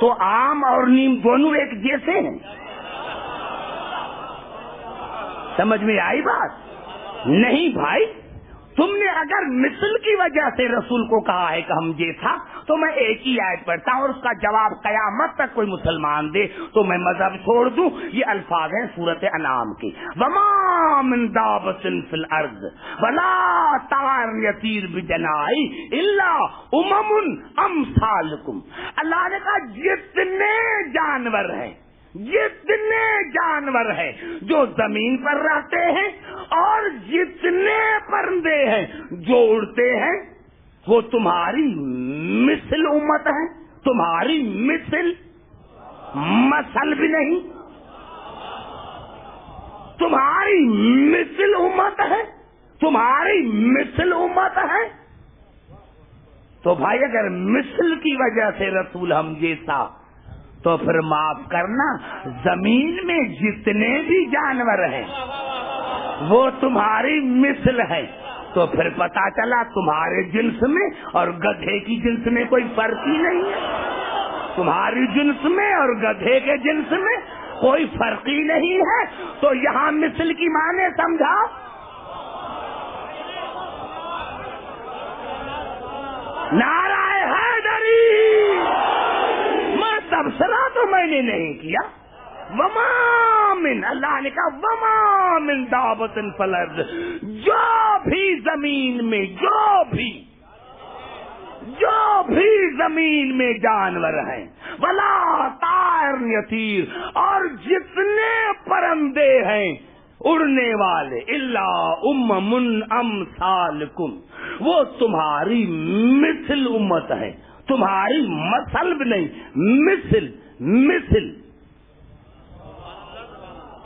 تو آم اور نیم دونوں ایک جیسے ہیں. سمجھ میں آئی بات؟ نہیں بھائی، تم نے اگر مثل کی وجہ سے رسول کو کہا ہے کہ ہم جیسا، تو میں ایک ہی آیت پڑھتا ہوں اور اس کا جواب قیامت تک کوئی مسلمان دے تو میں مذہب چھوڑ دوں. یہ الفاظ ہیں سورۃ انعام کے، وما من دابۃ فی الارض ولا طائر یطیر بجناحیہ الا امم امثالکم. اللہ نے کہا جتنے جانور ہیں جتنے جانور ہیں جو زمین پر رہتے ہیں اور جتنے پرندے ہیں جو اڑتے ہیں وہ تمہاری مثل امت ہے، تمہاری مثل، مثل بھی نہیں، تمہاری مثل امت ہے، تمہاری مثل امت ہے۔ تو بھائی اگر مثل کی وجہ سے رسول ہم جیسا، تو پھر معاف کرنا، زمین میں جتنے بھی جانور ہیں وہ تمہاری مثل ہے، تو پھر پتا چلا تمہارے جنس میں اور گدھے کی جنس میں کوئی فرق ہی نہیں ہے، تمہاری جنس میں اور گدھے کے جنس میں کوئی فرق ہی نہیں ہے۔ تو یہاں مثل کی معنی سمجھاؤ۔ نعرہ حیدری، میں تبصرہ تو میں نے نہیں کیا، وما من، اللہ نے کہا وما من دابۃ فی الارض، جو بھی زمین میں، جو بھی زمین میں جانور ہیں، ولا طائر یطیر، اور جتنے پرندے ہیں اڑنے والے، الا امم امثالکم، وہ تمہاری مثل امت ہے، تمہاری مثل بھی نہیں، مثل۔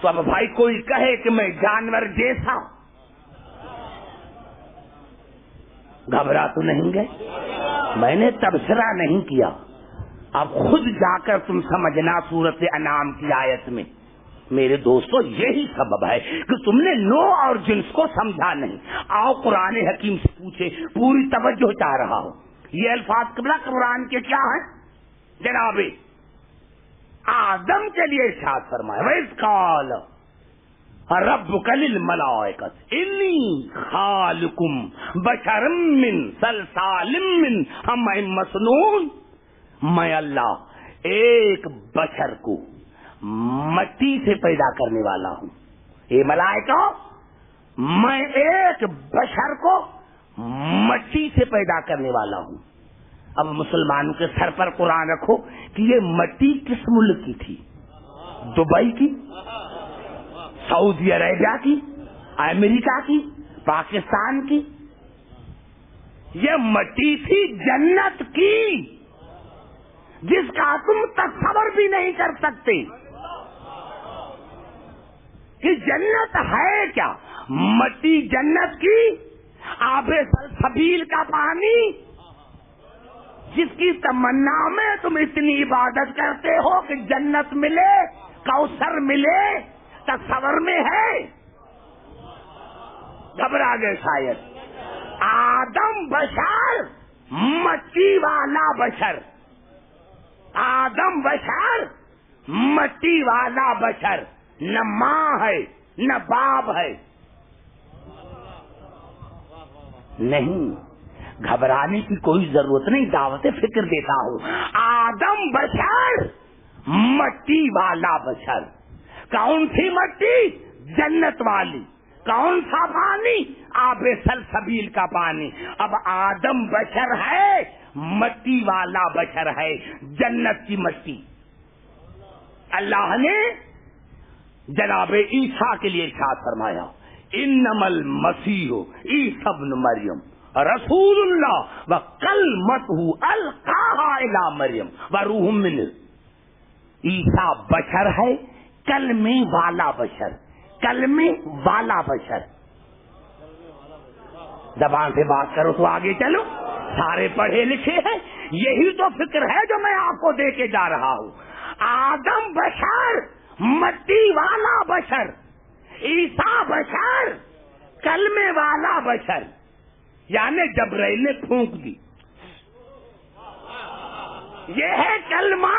تو اب بھائی کوئی کہے کہ میں جانور جیسا، گھبرا تو نہیں گئے؟ میں نے تبصرہ نہیں کیا، اب خود جا کر تم سمجھنا سورۃ انعام کی آیت میں۔ میرے دوستو یہی سبب ہے کہ تم نے نو اور جنس کو سمجھا نہیں۔ آؤ قرآن حکیم سے پوچھے، پوری توجہ چاہ رہا ہوں۔ یہ الفاظ قبلہ قرآن کے کیا ہیں جناب؟ آدم کے لیے ارشاد فرمایا، وَإِذْ قَالَ رَبُّكَ لِلْمَلَائِكَةِ إِنِّي خَالِقٌ بَشَرًا مِّن صَلْصَالٍ مِّنْ حَمَإٍ مَّسْنُونٍ، میں اللہ ایک بشر کو مٹی سے پیدا کرنے والا ہوں۔ اے ملائکہ، میں ایک بشر کو مٹی سے پیدا کرنے والا ہوں۔ اب مسلمانوں کے سر پر قرآن رکھو کہ یہ مٹی کس ملک کی تھی؟ دبئی کی، سعودی عربیہ کی، امریکہ کی، پاکستان کی؟ یہ مٹی تھی جنت کی، جس کا تم تصور بھی نہیں کر سکتے کہ جنت ہے کیا۔ مٹی جنت کی، آب سلسبیل کا پانی، جس کی تمنا میں تم اتنی عبادت کرتے ہو کہ جنت ملے، کوثر ملے، تصور میں ہے؟ گھبرا گئے شاید۔ آدم بشر، مٹی والا بشر، آدم بشر، مٹی والا بشر، نہ ماں ہے نہ باپ ہے۔ نہیں، گھبرانے کی کوئی ضرورت نہیں، دعوت فکر دیتا ہوں۔ آدم بشر، مٹی والا بشر۔ کون سی مٹی؟ جنت والی۔ کون سا پانی؟ آب سلسبیل کا پانی۔ اب آدم بشر ہے، مٹی والا بشر ہے، جنت کی مٹی۔ اللہ نے جناب عیسیٰ کے لیے ارشاد فرمایا، انما المسیح عیسی ابن مریم رسول اللہ وکلمتہ القاہا الی مریم وروح منہ۔ عیسیٰ بشر ہے، کلمے والا بشر، کلمے والا بشر۔ زبان سے بات کرو تو آگے چلو، سارے پڑھے لکھے ہیں، یہی تو فکر ہے جو میں آپ کو دے کے جا رہا ہوں۔ آدم بشر، مٹی والا بشر، عیسیٰ بشر، کلمے والا بشر، یعنی جبرائیل نے پھونک دی، یہ ہے کلمہ۔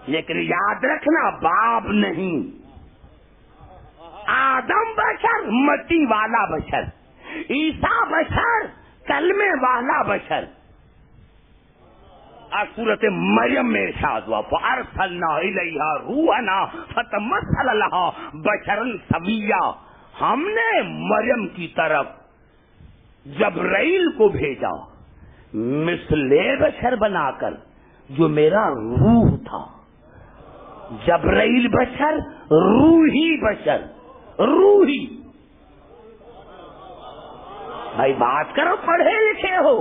لیکن یاد رکھنا، باپ نہیں، آدم بشر، مٹی والا بشر، عیسیٰ بشر، کلمے والا بشر۔ سورۃ مریم میں ارشاد ہوا، فَأَرْسَلْنَا إِلَيْهَا رُوحَنَا فَتَمَثَّلَ لَهَا بَشَرًا سَوِيًّا، ہم نے مریم کی طرف جبرائیل کو بھیجا مثل بشر بنا کر، جو میرا روح تھا، جبرائیل بشر، روحی بشر، روحی۔ بھائی بات کرو، پڑھے لکھے ہو،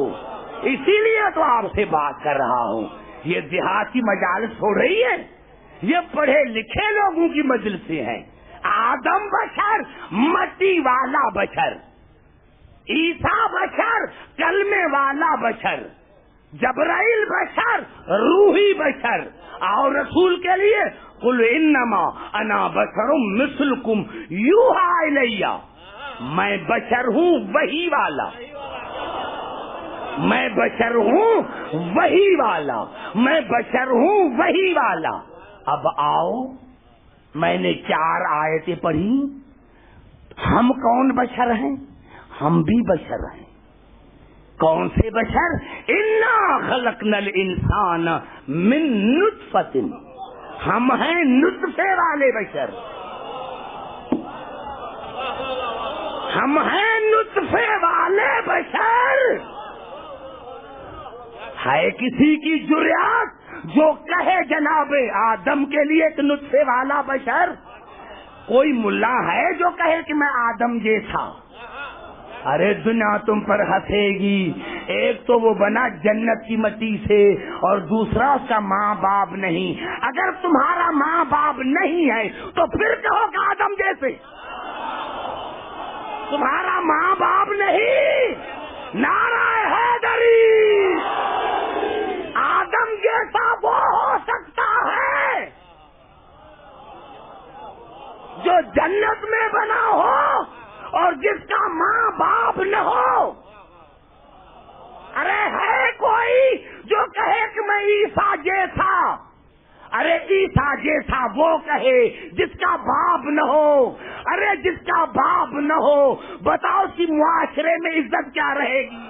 اسی لیے تو آپ سے بات کر رہا ہوں۔ یہ دیہاتی مجالس ہو رہی ہے، یہ پڑھے لکھے لوگوں کی مجلسیں ہیں۔ آدم بشر، مٹی والا بشر، عیسیٰ بشر، کلمے والا بشر، جبرائیل بشر، روحی بشر، اور رسول کے لیے قل انما انا بشر مثلکم یوحی الیہ، میں بشر ہوں وحی والا، میں بشر ہوں وحی والا، میں بشر ہوں وحی والا۔ اب آؤ، میں نے 4 آیتیں پڑھی، ہم کون بشر ہیں؟ ہم بھی بشر ہیں۔ کون سے بشر؟ انا خلقنا الانسان من نطفۃ، ہم ہیں نطفے والے بشر، ہم ہیں نطفے والے بشر۔ ہے کسی کی جرات جو کہے جناب آدم کے لیے ایک نطفے والا بشر؟ کوئی ملا ہے جو کہے کہ میں آدم جیسا؟ ارے دنیا تم پر ہنسے گی۔ ایک تو وہ بنا جنت کی مٹی سے، اور دوسرا اس کا ماں باپ نہیں۔ اگر تمہارا ماں باپ نہیں ہے تو پھر کہو کہ آدم جیسے۔ تمہارا ماں باپ نہیں، نعرہ حیدری، آدم جیسا وہ ہو سکتا ہے جو جنت میں بنا ہو اور جس کا ماں باپ نہ ہو۔ ارے ہے کوئی جو کہے کہ میں عیسیٰ جیسا؟ ارے عیسیٰ جیسا وہ کہے جس کا باپ نہ ہو۔ ارے جس کا باپ نہ ہو، بتاؤ کہ معاشرے میں عزت کیا رہے گی؟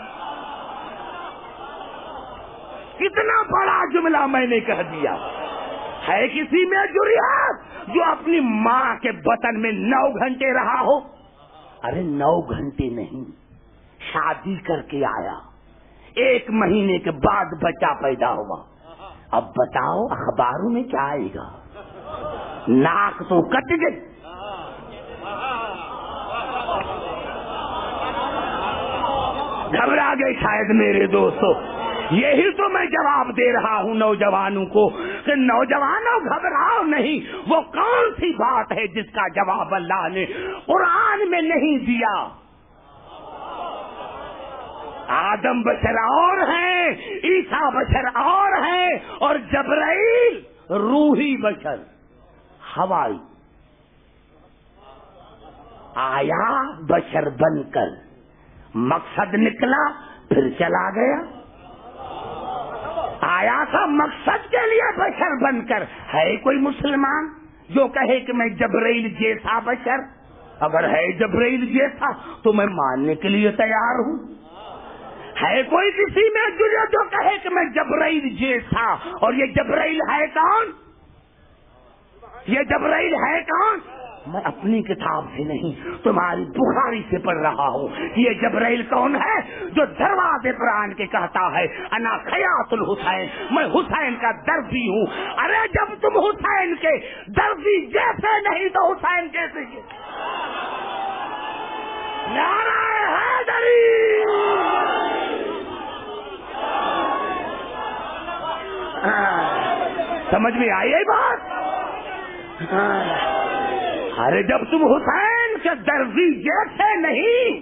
کتنا بڑا جملہ میں نے کہہ دیا۔ ہے کسی میں جرات جو اپنی ماں کے بطن میں 9 گھنٹے رہا ہو؟ ارے 9 گھنٹے نہیں، شادی کر کے آیا، 1 مہینے کے بعد بچہ پیدا ہوا۔ اب بتاؤ اخباروں میں کیا آئے گا؟ ناک تو کٹ گئی۔ گھبرا گئے شاید میرے دوستو۔ یہی تو میں جواب دے رہا ہوں نوجوانوں کو کہ نوجوانوں گھبراؤ نہیں۔ وہ کون سی بات ہے جس کا جواب اللہ نے قرآن میں نہیں دیا؟ آدم بشر اور ہیں، عیسیٰ بشر اور ہیں، اور جبرائیل روحی بشر، ہوائی آیا بشر بن کر، مقصد نکلا پھر چلا گیا۔ آیا تھا مقصد کے لیے بشر بن کر۔ ہے کوئی مسلمان جو کہے کہ میں جبرائیل جیسا بشر؟ اگر ہے جبرائیل جیسا تو میں ماننے کے لیے تیار ہوں۔ ہے کوئی کسی میں جو کہے کہ میں جبرائیل جیسا؟ اور یہ جبرائیل ہے کون؟ یہ جبرائیل ہے کون؟ میں اپنی کتاب سے نہیں، تمہاری بخاری سے پڑھ رہا ہوں۔ یہ جبرائیل کون ہے جو دروازے پر آن کے کہتا ہے انا خیاط الحسین، میں حسین کا دردی ہوں؟ ارے جب تم حسین کے دردی جیسے نہیں تو حسین کیسے؟ نعرہ حیدری! سمجھ میں آئی ہے بات؟ ارے جب تم حسین کے دردی جیسے نہیں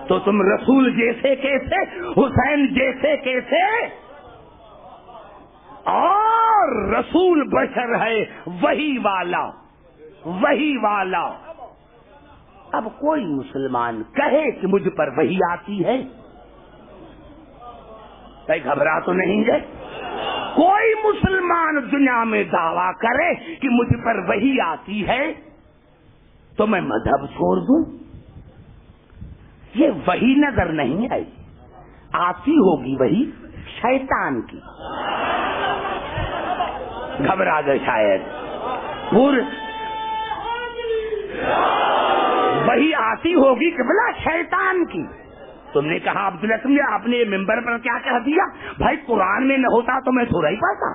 تو تم رسول جیسے کیسے، حسین جیسے کیسے؟ اور رسول بشر ہے وحی والا، وحی والا۔ اب کوئی مسلمان کہے کہ مجھ پر وحی آتی ہے، کہیں گھبرا تو نہیں گئے؟ کوئی مسلمان دنیا میں دعویٰ کرے کہ مجھ پر وحی آتی ہے تو میں مذہب چھوڑ دوں؟ یہ وحی نظر نہیں آئی، آتی ہوگی وحی شیطان کی۔ گھبرا گئے شاید۔ وحی آتی ہوگی قبلہ شیطان کی۔ تم نے کہا عبداللہ تم نے اپنے ممبر پر کیا کہہ دیا؟ بھائی قرآن میں نہ ہوتا تو میں تھوڑا ہی پڑھتا.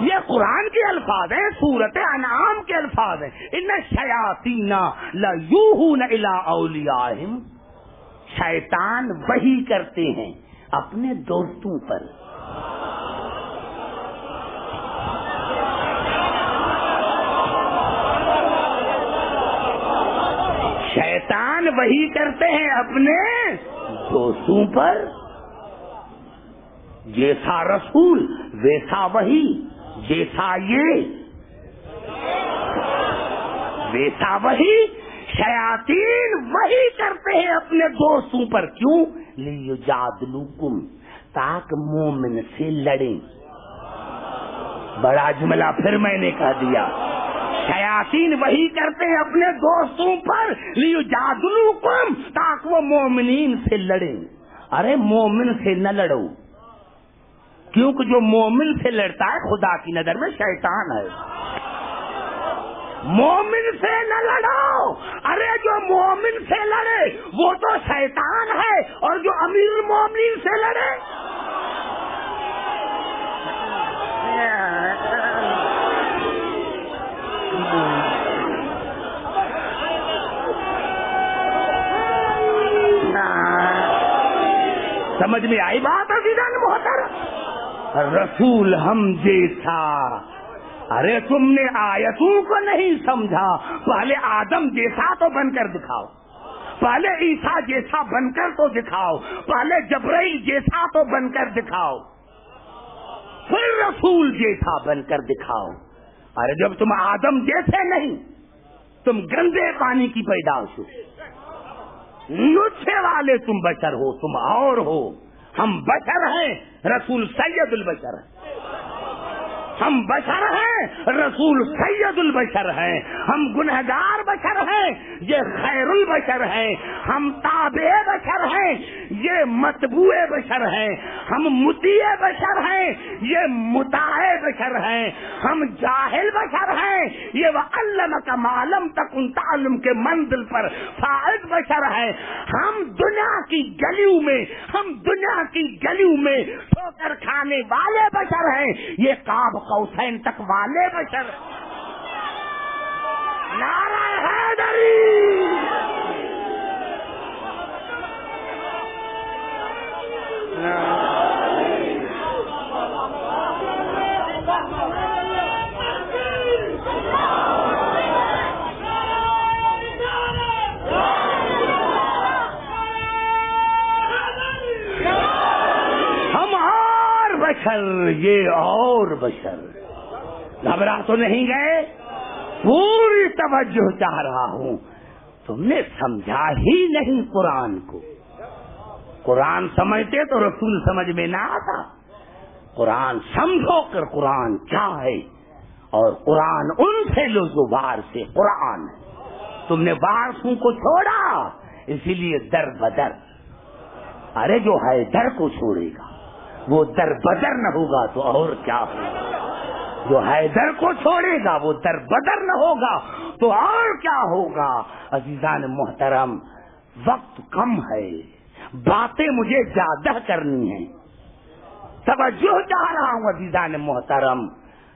یہ قرآن کے الفاظ ہیں، سورت انعام کے الفاظ ہیں. ان الشیاطین لیوحون الی اولیاءہم، شیطان وحی کرتے ہیں اپنے دوستوں پر. شیطان وحی کرتے ہیں اپنے دوستوں پر. جیسا رسول ویسا وحی، جیسا یہ ویسا وحی. شیاطین وحی کرتے ہیں اپنے دوستوں پر. کیوں؟ لیجادلوکم، تاکہ مومن سے لڑیں. بڑا جملہ پھر میں نے کہہ دیا. شیاطین وحی کرتے ہیں اپنے دوستوں پر لیجادلوکم، تاکہ وہ مومنین سے لڑیں. ارے مومن سے نہ لڑو، کیونکہ جو مومن سے لڑتا ہے خدا کی نظر میں شیطان ہے. مومن سے نہ لڑو. ارے جو مومن سے لڑے وہ تو شیطان ہے، اور جو امیر المومنین سے لڑے سمجھ میں آئی بات عزیزان محترم؟ رسول ہم جیسا. ارے تم نے آیتوں کو نہیں سمجھا. پہلے آدم جیسا تو بن کر دکھاؤ، پہلے عیسیٰ جیسا بن کر تو دکھاؤ، پہلے جبرائیل جیسا تو بن کر دکھاؤ، پھر رسول جیسا بن کر دکھاؤ. ارے جب تم آدم جیسے نہیں، تم گندے پانی کی پیدائش ہو، نطفے والے تم بشر ہو، تم اور ہو. ہم بشر ہیں، رسول سید البشر ہے. ہم بشر ہیں، رسول سید البشر ہیں. ہم گنہگار بشر ہیں، یہ خیر البشر ہیں. ہم تابع بشر ہیں، یہ متبوع بشر ہیں. ہم مطیع بشر ہیں، یہ مطاع بشر ہیں. ہم جاہل بشر ہیں، یہ وعلمک ما لم تکن تعلم کے منزل پر فائز بشر ہیں. ہم دنیا کی گلیوں میں، ہم دنیا کی گلیوں میں ٹھوکر کھانے والے بشر ہیں. یہ قاب قوسین تک والے بشر. نعرہ حیدری. ہم اور بشر، یہ اور بشر. گھبرا تو نہیں گئے؟ پوری توجہ چاہ رہا ہوں. تم نے سمجھا ہی نہیں قرآن کو. قرآن سمجھتے تو رسول سمجھ میں نہ آتا. قرآن سمجھو کر قرآن کیا ہے، اور قرآن ان سے لو جو وارث قرآن ہے. تم نے وارثوں کو چھوڑا، اسی لیے در بدر. ارے جو ہے در کو چھوڑے گا وہ در بدر نہ ہوگا تو اور کیا ہوگا؟ جو حیدر کو چھوڑے گا وہ در بدر نہ ہوگا تو اور کیا ہوگا؟ عزیزان محترم، وقت کم ہے، باتیں مجھے زیادہ کرنی ہیں. توجہ چاہ رہا ہوں عزیزان محترم.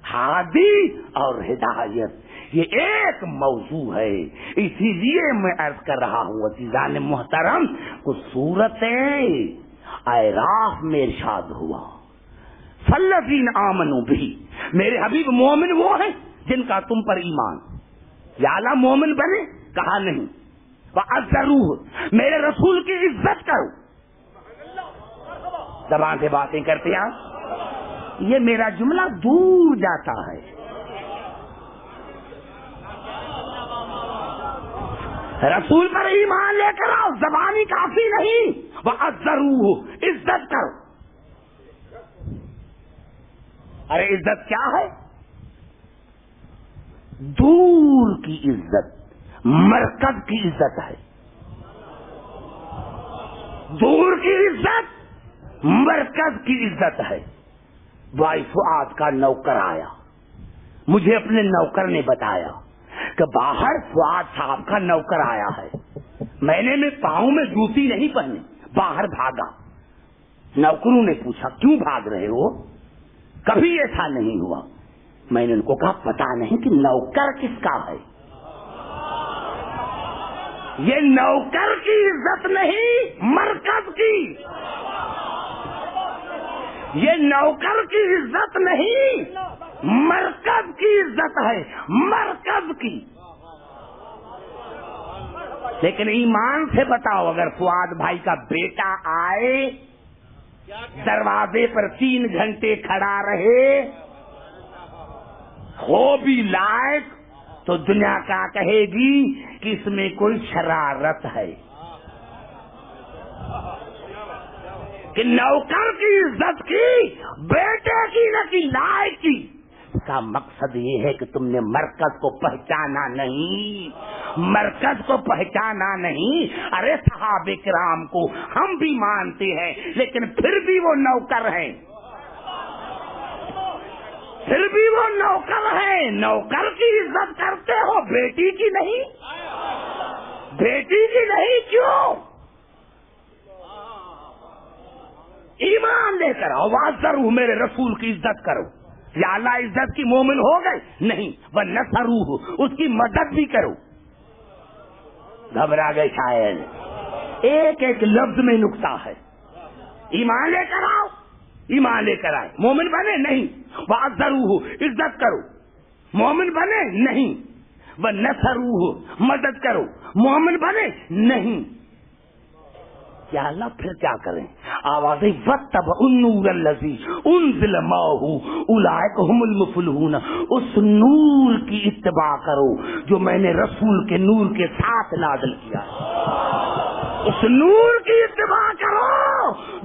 ہادی اور ہدایت یہ ایک موضوع ہے، اسی لیے میں عرض کر رہا ہوں عزیزان محترم. کچھ صورتیں اعراف میں ارشاد ہوا فالذین آمنوا بھی. میرے حبیب مومن وہ ہیں جن کا تم پر ایمان. یا اللہ مومن بنے؟ کہا نہیں. وَعَزَّرُوهُ، میرے رسول کی عزت کرو. زبان سے باتیں کرتے ہیں. یہ میرا جملہ دور جاتا ہے. رسول پر ایمان لے کر آؤ، زبانی کافی نہیں. وَعَزَّرُوهُ، عزت کرو. ارے عزت کیا ہے؟ دور کی عزت مرکز کی عزت ہے. دور کی عزت مرکز کی عزت ہے. بھائی فؤاد کا نوکر آیا، مجھے اپنے نوکر نے بتایا کہ باہر فؤاد صاحب کا نوکر آیا ہے. میں نے پاؤں میں جوتی نہیں پہنی، باہر بھاگا. نوکروں نے پوچھا کیوں بھاگ رہے ہو؟ کبھی ایسا نہیں ہوا. میں نے ان کو کہا پتا نہیں کہ نوکر کس کا ہے. یہ نوکر کی عزت نہیں مرکز کی. یہ نوکر کی عزت نہیں مرکز کی عزت ہے, مرکز کی. لیکن ایمان سے بتاؤ, اگر فؤاد بھائی کا بیٹا آئے دروازے پر 3 گھنٹے کھڑا رہے ہو بھی لائق, تو دنیا کا کہے گی کہ اس میں کوئی شرارت ہے. کہ نوکر کی عزت کی, بیٹے کی نہ کی لائق کی. اس کا مقصد یہ ہے کہ تم نے مرکز کو پہچانا نہیں, مرکز کو پہچانا نہیں. ارے صحابہ کرام کو ہم بھی مانتے ہیں, لیکن پھر بھی وہ نوکر ہیں, پھر بھی وہ نوکر ہیں. نوکر کی عزت کرتے ہو, بیٹی کی نہیں, بیٹی کی نہیں. کیوں؟ ایمان لے کر آؤ, ضرور میرے رسول کی عزت کرو. یا اللہ عزت کی مومن ہو گئے نہیں, وہ نصروہ, اس کی مدد بھی کرو. گھبرا گئے شاید. ایک ایک لفظ میں نکتا ہے. ایمان لے کر آؤ, ایمان لے کر آئے. مومن بنے نہیں, وہ ضرور عزت کرو. مومن بنے نہیں, وہ نصروہ مدد کرو. مومن بنے نہیں. یا اللہ پھر کیا کریں؟ آوازیں وَاتَّبَعُوا النُّورَ الَّذِي أُنزِلَ مَعَهُ أُولَٰئِكَ هُمُ الْمُفْلِحُونَ. اس نور کی اتباع کرو جو میں نے رسول کے نور کے ساتھ نازل کیا. اس نور کی اتباع کرو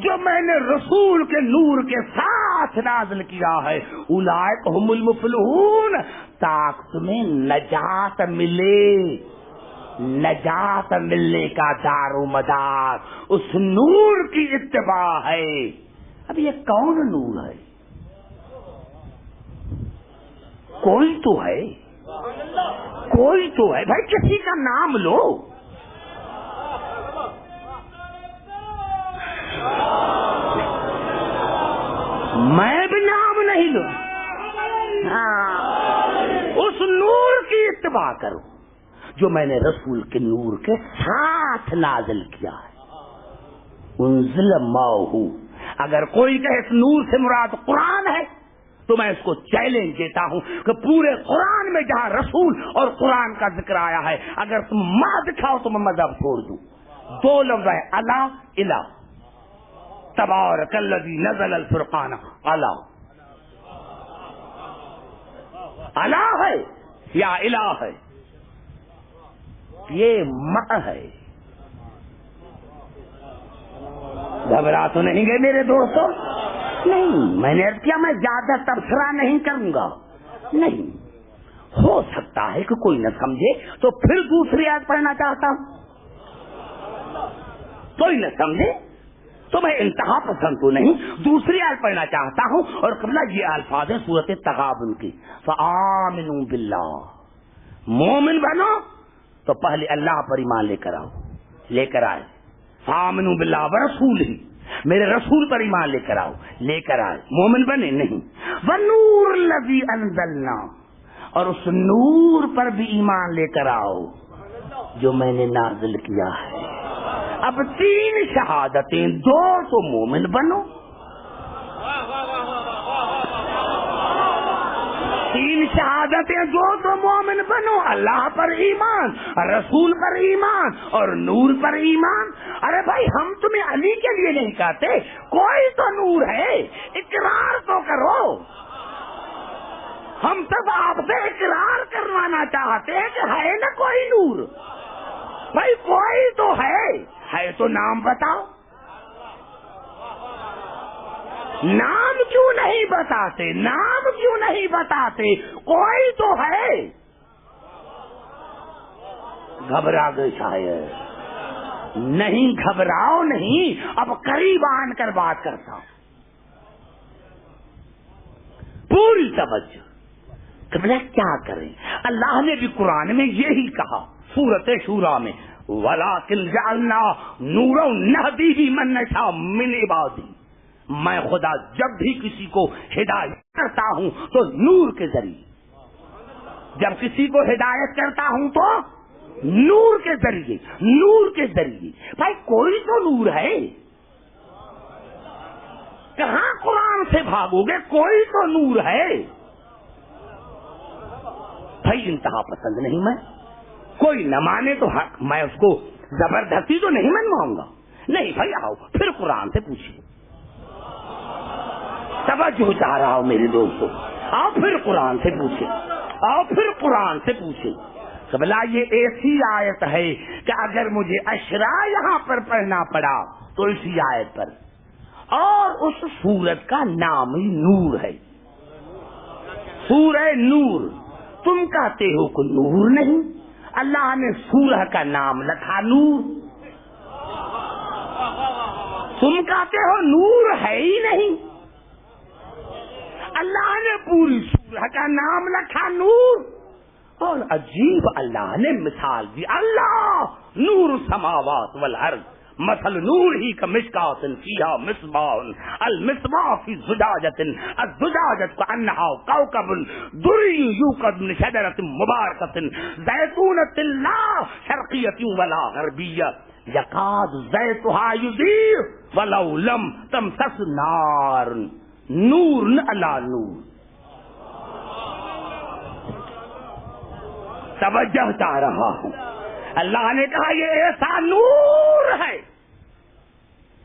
جو میں نے رسول کے نور کے ساتھ نازل کیا ہے. أُولَٰئِكَ هُمُ الْمُفْلِحُونَ, تاکہ تمہیں نجات ملے. نجات ملنے کا دار و مدار اس نور کی اتباع ہے. اب یہ کون نور ہے؟ کوئی تو ہے, کوئی تو ہے بھائی, کسی کا نام لو. میں بھی نام نہیں لوں. اس نور کی اتباع کرو جو میں نے رسول کے نور کے ساتھ نازل کیا ہے. انزل ماہو. اگر کوئی کہے اس نور سے مراد قرآن ہے تو میں اس کو چیلنج دیتا ہوں کہ پورے قرآن میں جہاں رسول اور قرآن کا ذکر آیا ہے, اگر تم ماں دکھاؤ تو میں مذہب چھوڑ دوں. 2 لفظ ہے, اللہ الہ. تبارک الذی نزل الفرقان. اللہ اللہ ہے یا الہ ہے؟ یہ ماں ہے. گھبرا تو نہیں گئے میرے دوستوں؟ نہیں, میں نے کیا میں زیادہ تبصرہ نہیں کروں گا. نہیں, ہو سکتا ہے کہ کوئی نہ سمجھے تو پھر دوسری آیت پڑھنا چاہتا ہوں. کوئی نہ سمجھے تو میں انتہا پسند تو نہیں, دوسری آیت پڑھنا چاہتا ہوں. اور قبلہ یہ الفاظ ہیں سورۃ تغابن کی, فآمنوا باللہ. مومن بنو تو پہلے اللہ پر ایمان لے کر آؤ. لے کر آئے. فآمنوا باللہ ورسولہ, میرے رسول پر ایمان لے کر آؤ. لے کر آئے. مومن بنے نہیں. والنور الذی انزلنا, اور اس نور پر بھی ایمان لے کر آؤ جو میں نے نازل کیا ہے. اب 3 شہادتیں, 2 تو مومن بنو. 3 شہادتیں, 2 تو مومن بنو. اللہ پر ایمان, رسول پر ایمان اور نور پر ایمان. ارے بھائی ہم تمہیں علی کے لیے نہیں کہتے, کوئی تو نور ہے, اقرار تو کرو. ہم سب آپ سے اقرار کروانا چاہتے ہیں کہ ہے نا کوئی نور. بھائی کوئی تو ہے تو نام بتاؤ. نام کیوں نہیں بتاتے؟ نام کیوں نہیں بتاتے؟ کوئی تو ہے. گھبرا گئے شاید. نہیں گھبراؤ نہیں, اب قریب آن کر بات کرتا ہوں. پوری توجہ. قبلہ کیا کریں؟ اللہ نے بھی قرآن میں یہی کہا سورۃ شورى میں, وَلَٰكِنْ جَعَلْنَا نُورًا نَهْدِي بِهِ مَن نَّشَاءُ مِنْ عِبَادِنَا، میں خدا جب بھی کسی کو ہدایت کرتا ہوں تو نور کے ذریعے، جب کسی کو ہدایت کرتا ہوں تو نور کے ذریعے، نور کے ذریعے۔ بھائی کوئی تو نور ہے، کہاں قرآن سے بھاگو گے؟ کوئی تو نور ہے۔ بھائی انتہا پسند نہیں میں، کوئی نہ مانے تو حق، میں اس کو زبردستی تو نہیں منواؤں گا، نہیں بھائی آؤ پھر قرآن سے پوچھیں، توجہ چاہ رہا ہوں میرے دوستو، آؤ پھر قرآن سے پوچھیں، آؤ پھر قرآن سے پوچھیں۔ بلا یہ ایسی آیت ہے کہ اگر مجھے اشرا یہاں پر پڑھنا پڑا تو اسی آیت پر، اور اس سورت کا نام ہی نور ہے، سورہ نور۔ تم کہتے ہو کہ نور نہیں، اللہ نے سورہ کا نام رکھا نور، تم کہتے ہو نور ہے ہی نہیں، اللہ نے پوری سورہ کا نام رکھا نور۔ اور عجیب اللہ نے مثال دی، اللہ نور السماوات والارض مثل نور ہی کمشکات فیہا مصباح المصباح فی زجاجۃ الزجاجۃ کأنہا کوکب دری یوقد من شجرۃ مبارکۃ زیتونۃ لا شرقیۃ ولا غربیہ یکاد زیتها یضیء ولو لم تمسس نار، نور علی نور۔ توجہ چاہ رہا ہوں، اللہ نے کہا یہ ایسا نور ہے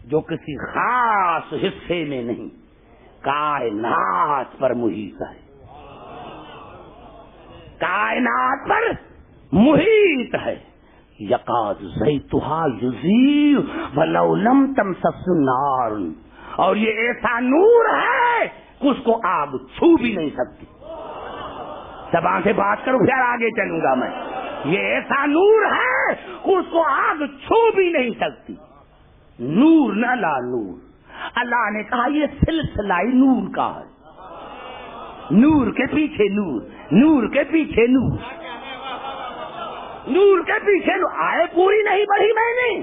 جو کسی خاص حصے میں نہیں، کائنات پر محیط ہے، کائنات پر محیط ہے۔ یقاد زیتھا یضیء ولو لم تمسس نار، اور یہ ایسا نور ہے کہ اس کو آگ چھو بھی نہیں سکتی۔ زبان سے بات کروں پھر آگے چلوں گا میں، یہ ایسا نور ہے کہ اس کو آگ چھو بھی نہیں سکتی، نور نہ لا نور۔ اللہ نے کہا یہ سلسلہ نور کا ہے، نور کے پیچھے نور، نور کے پیچھے نور، نور کے پیچھے نور۔ آئے پوری نہیں پڑھی میں نے،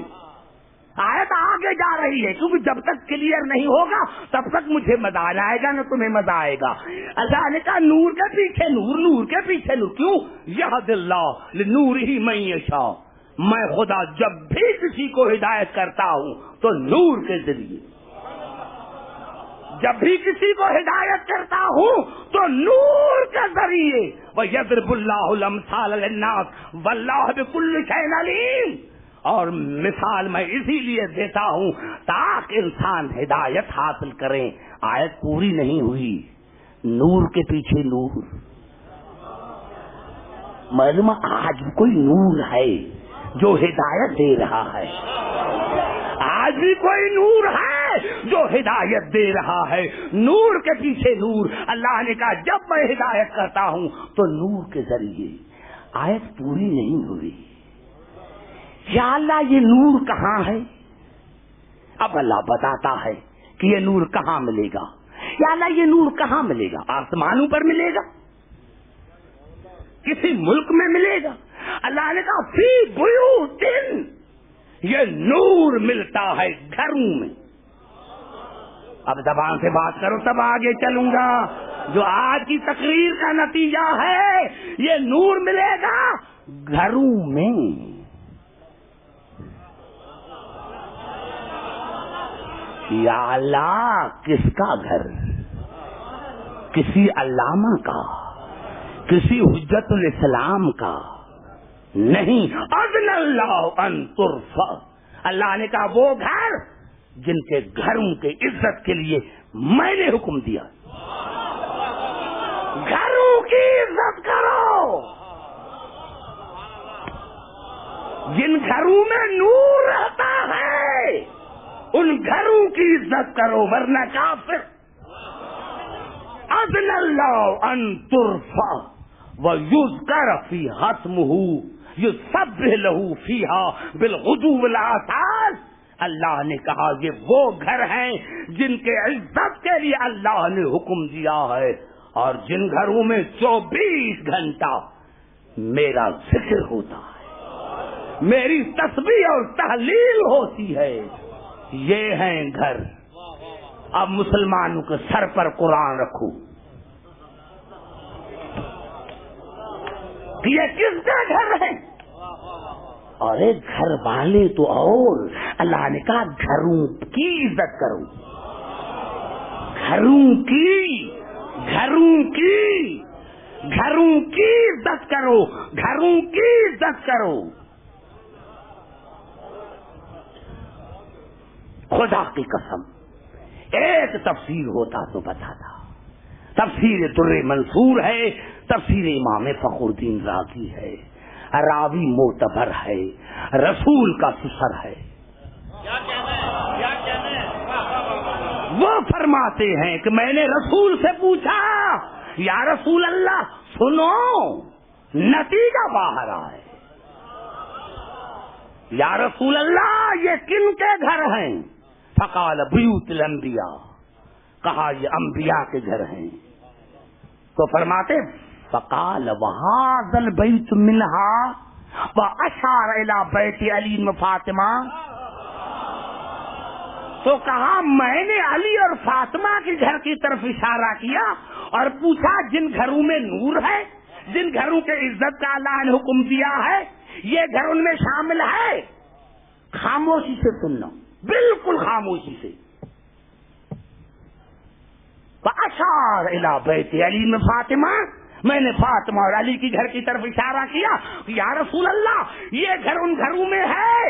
آیت آگے جا رہی ہے، کیونکہ جب تک کلیئر نہیں ہوگا تب تک مجھے مزہ آئے گا نہ تمہیں مزہ آئے گا۔ اللہ نے کہا نور کے پیچھے نور، نور کے پیچھے نور، کیوں؟ یہد اللہ لنورہ من یشاء، میں خدا جب بھی کسی کو ہدایت کرتا ہوں تو نور کے ذریعے، جب بھی کسی کو ہدایت کرتا ہوں تو نور کے ذریعے۔ وَيَضْرِبُ اللَّهُ الْأَمْثَالَ لِلنَّاسِ وَاللَّهُ بِكُلِّ شَيْءٍ عَلِيمٌ۔ اور مثال میں اسی لیے دیتا ہوں تاکہ انسان ہدایت حاصل کریں۔ آیت پوری نہیں ہوئی، نور کے پیچھے نور۔ معلوم آج کوئی نور ہے جو ہدایت دے رہا ہے، آج بھی کوئی نور ہے جو ہدایت دے رہا ہے، نور کے پیچھے نور۔ اللہ نے کہا جب میں ہدایت کرتا ہوں تو نور کے ذریعے۔ آیت پوری نہیں ہوئی، یا اللہ یہ نور کہاں ہے؟ اب اللہ بتاتا ہے کہ یہ نور کہاں ملے گا۔ یا اللہ یہ نور کہاں ملے گا؟ آسمانوں پر ملے گا، کسی ملک میں ملے گا؟ اللہ نے کہا فی بیوت، یہ نور ملتا ہے گھروں میں۔ اب زبان سے بات کرو تب آگے چلوں گا۔ جو آج کی تقریر کا نتیجہ ہے، یہ نور ملے گا گھروں میں۔ یا اللہ کس کا گھر؟ کسی علامہ کا، کسی حجت الاسلام کا نہیں۔ اذن اللہ ان ترفع، اللہ نے کہا وہ گھر جن کے گھروں کے عزت کے لیے میں نے حکم دیا، گھروں کی عزت کرو، جن گھروں میں نور رہتا ہے ان گھروں کی عزت کرو، ورنہ کافر۔ اذن اللہ ان ترفع ویذکر فیہا اسمہ یسبح لہ فیہا بالغدو والآصال۔ اللہ نے کہا یہ وہ گھر ہیں جن کے عزت کے لیے اللہ نے حکم دیا ہے، اور جن گھروں میں 24 گھنٹہ میرا ذکر ہوتا ہے، میری تسبیح اور تحلیل ہوتی ہے. یہ ہیں گھر. اب مسلمانوں کے سر پر قرآن رکھو. یہ کس کے گھر ہیں؟ ارے گھر والے تو اور اللہ نے کہا گھروں کی عزت کرو. گھروں کی عزت کرو. گھروں کی عزت کرو. خدا کی قسم ایک تفسیر ہوتا تو بتاتا. تفسیر در منصور ہے, تفسیر امام فخر الدین رازی ہے, راوی معتبر ہے, رسول کا سسر ہے. وہ فرماتے ہیں کہ میں نے رسول سے پوچھا یا رسول اللہ سنو نتیجہ باہر آئے. یا رسول اللہ یہ کن کے گھر ہیں؟ فقال بیوت الانبیاء, کہا یہ انبیاء کے گھر ہیں. تو فرماتے فقال وہذا البیت منها واشار الى بیت علی و فاطمہ. تو کہا میں نے علی اور فاطمہ کے گھر کی طرف اشارہ کیا اور پوچھا جن گھروں میں نور ہے, جن گھروں کے عزت کا اللہ نے حکم دیا ہے, یہ گھر ان میں شامل ہے. خاموشی سے سننا, بالکل خاموشی سے. فاشار الی بیت علی و فاطمہ, میں نے فاطمہ اور علی کی گھر کی طرف اشارہ کیا. یا رسول اللہ یہ گھر ان گھروں میں ہے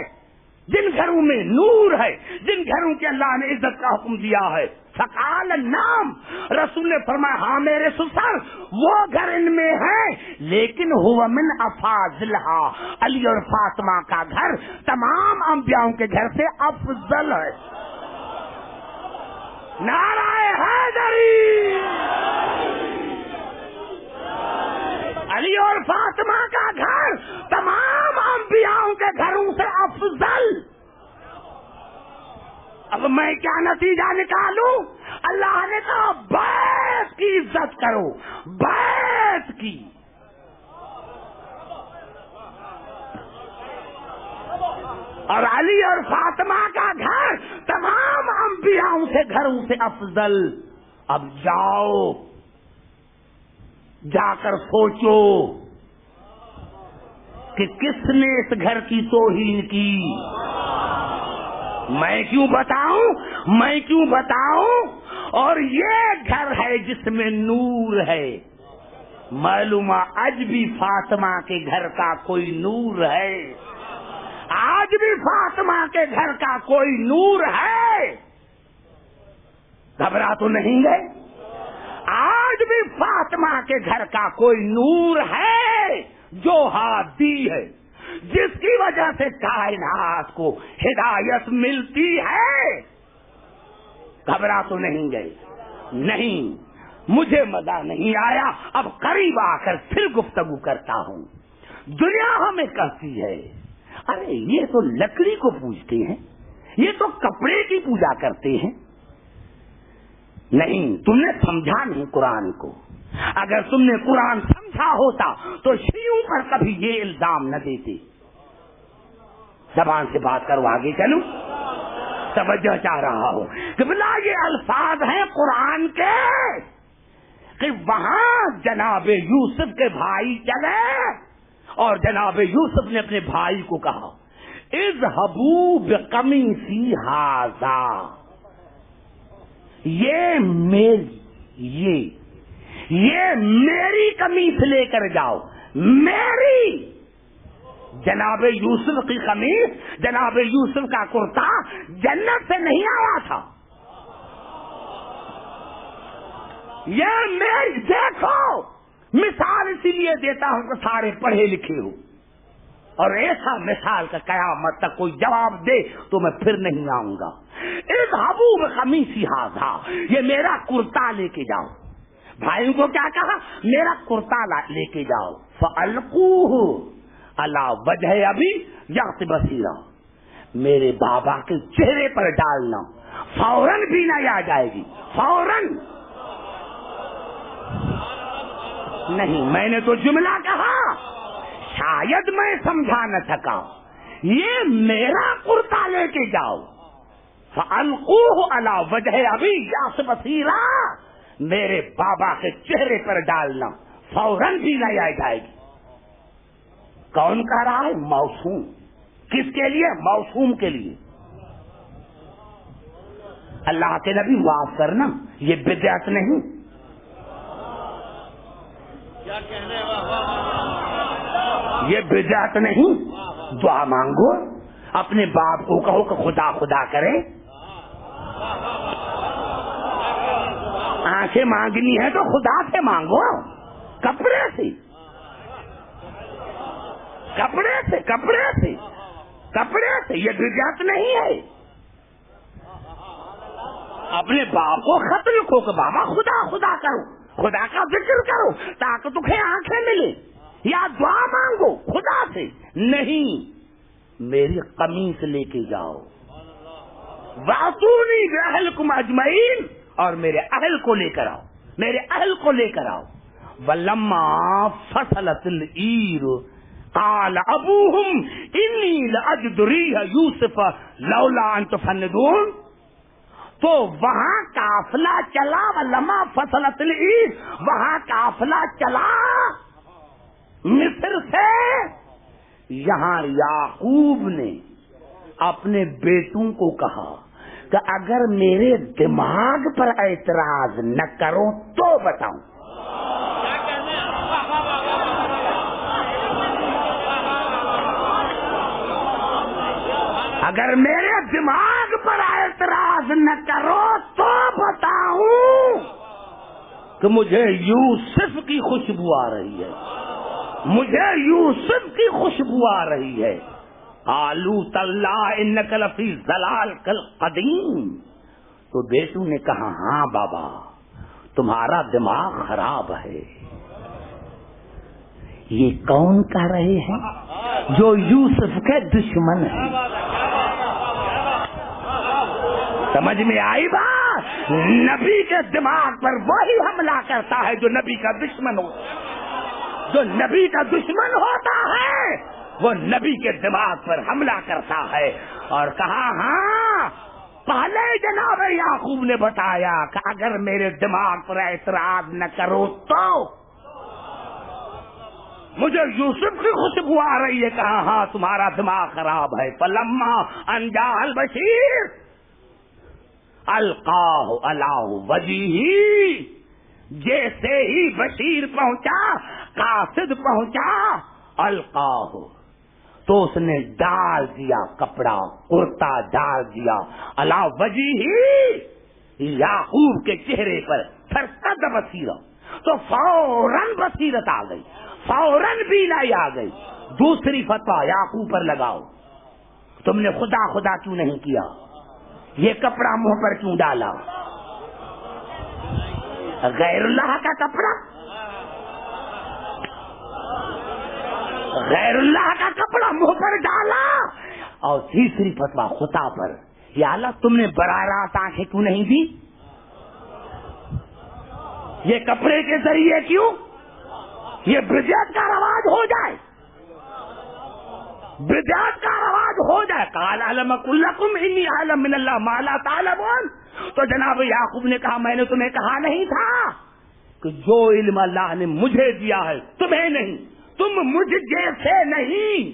جن گھروں میں نور ہے, جن گھروں کے اللہ نے عزت کا حکم دیا ہے. فقال نام, رسول نے فرمایا ہاں میرے سسر وہ گھر ان میں ہے, لیکن هو من افاضلها, علی اور فاطمہ کا گھر تمام انبیاءوں کے گھر سے افضل ہے. نعرہ حیدری. علی اور فاطمہ کا گھر تمام انبیاءوں کے گھروں سے افضل. اب میں کیا نتیجہ نکالوں؟ اللہ نے کہا بیت کی عزت کرو, بیت کی. اور علی اور فاطمہ کا گھر تمام انبیاءوں سے گھروں سے افضل. اب جاؤ, جا کر سوچو کہ کس نے اس گھر کی توہین کی. میں کیوں بتاؤں؟ اور یہ گھر ہے جس میں نور ہے. معلوم آج بھی فاطمہ کے گھر کا کوئی نور ہے, آج بھی فاطمہ کے گھر کا کوئی نور ہے. گھبرا تو نہیں گئے؟ آج بھی فاطمہ کے گھر کا کوئی نور ہے جو ہادی ہے, جس کی وجہ سے کائنات کو ہدایت ملتی ہے. گھبرا تو نہیں گئے؟ نہیں, مجھے مزہ نہیں آیا. اب قریب آ کر پھر گفتگو کرتا ہوں. دنیا ہمیں کہتی ہے ارے یہ تو لکڑی کو پوجتے ہیں, یہ تو کپڑے کی پوجا کرتے ہیں. نہیں, تم نے سمجھا نہیں قرآن کو. اگر تم نے قرآن سمجھا ہوتا تو شیعوں پر کبھی یہ الزام نہ دیتے. زبان سے بات کرو, آگے چلو. توجہ چاہ رہا ہوں کہ بلا یہ الفاظ ہیں قرآن کے کہ وہاں جناب یوسف کے بھائی چلے اور جناب یوسف نے اپنے بھائی کو کہا اذهبوا بقمیصی ھذا, یہ میری قمیص لے کر جاؤ. میری جناب یوسف کی قمیص, جناب یوسف کا کرتا جنت سے نہیں آیا تھا. یہ میری, دیکھو مثال اسی لیے دیتا ہوں کہ سارے پڑھے لکھے ہو, اور ایسا مثال کا قیامت تک کوئی جواب دے تو میں پھر نہیں آؤں گا. اذهبوا بقمیصی ھذا, یہ میرا کرتا لے کے جاؤ. بھائیوں کو کیا کہا؟ میرا کرتا لے کے جاؤ. فالقوہ علی وجہ ابی یأتی بصیرا, میرے بابا کے چہرے پر ڈالنا, فوراً بھی نہ آ جائے گی. فوراً نہیں, میں نے تو جملہ کہا, شاید میں سمجھا نہ سکا. یہ میرا کرتا لے کے جاؤ، فَأَلْقُوهُ عَلَى وَجْهِ أَبِي يَأْسِ بَصِيرًا، میرے بابا کے چہرے پر ڈالنا، فوراً بینائی آ جائے گی۔ کون کہہ رہا ہے؟ موسوم۔ کس کے لیے؟ موسوم کے لیے۔ اللہ کے نبی معاف کرنا، یہ بدعت نہیں، یہ بدعت نہیں۔ دعا مانگو، اپنے باپ کو کہو کہ خدا خدا کرے۔ آنکھیں مانگنی ہے تو خدا سے مانگو، کپڑے سے، کپڑے سے، کپڑے سے، کپڑے سے، یہ بدعت نہیں ہے۔ اپنے باپ کو خط لکھو کہ بابا خدا خدا کرو، خدا کا ذکر کرو تاکہ تمہیں آنکھیں ملے، یا دعا مانگو خدا سے۔ نہیں، میری قمیص لے کے جاؤ، وَأْتُونِي بِأَهْلِكُمْ أَجْمَعِينَ، اور میرے اہل کو لے کر آؤ، میرے اہل کو لے کر آؤ۔ وَلَمَّا فَصَلَتِ الْعِيرُ قَالَ أَبُوهُمْ إِنِّي لَأَجِدُ رِيحَ يُوسُفَ لَوْلَا أَن تُفَنِّدُونِ، تو وہاں قافلہ چلا، وَلَمَّا فَصَلَتِ الْعِيرُ، وہاں قافلہ چلا مصر سے۔ یہاں یعقوب نے اپنے بیٹوں کو کہا کہ اگر میرے دماغ پر اعتراض نہ کرو تو بتاؤں۔ اگر میرے دماغ پر اعتراض نہ کرو تو بتاؤں کہ مجھے یوسف کی خوشبو آ رہی ہے، مجھے یوسف کی خوشبو آ رہی ہے۔ قالوا تاللہ انک لفی ضلالک القدیم، تو بیٹوں نے کہا ہاں بابا تمہارا دماغ خراب ہے۔ یہ کون کہہ رہے ہیں؟ جو یوسف کے دشمن ہیں۔ سمجھ میں آئی بات؟ نبی کے دماغ پر وہی حملہ کرتا ہے جو نبی کا دشمن ہو، جو نبی کا دشمن ہوتا ہے وہ نبی کے دماغ پر حملہ کرتا ہے۔ اور کہا ہاں، پہلے جناب یعقوب نے بتایا کہ اگر میرے دماغ پر اعتراض نہ کرو تو مجھے یوسف کی خوشبو آ رہی ہے۔ کہا ہاں تمہارا دماغ خراب ہے۔ فلما ان جاء البشیر القاہ علی وجہہ، جیسے ہی بشیر پہنچا، قاصد پہنچا، القاہ، تو اس نے ڈال دیا کپڑا، کرتا ڈال دیا، علی وجہہ، یعقوب کے چہرے پر، فرقد بصیرہ، تو فوراً بصیرت آ گئی، فوراً بینائی آ گئی۔ دوسری فتویٰ یعقوب پر لگاؤ، تم نے خدا خدا کیوں نہیں کیا؟ یہ کپڑا منہ پر کیوں ڈالا؟ غیر اللہ کا کپڑا، غیر اللہ کا کپڑا منہ پر ڈالا۔ اور تیسری فتویٰ خطا پر، یا اللہ تم نے براہ راست آنکھیں کیوں نہیں دی؟ یہ کپڑے کے ذریعے کیوں؟ یہ بدعت کا رواج ہو جائے، بدعت کا رواج ہو جائے۔ قال علم اقل لکم انی اعلم من اللہ ما لا تعلمون، تو جناب یعقوب نے کہا میں نے تمہیں کہا نہیں تھا کہ جو علم اللہ نے مجھے دیا ہے تمہیں نہیں، تم مجھ جیسے نہیں۔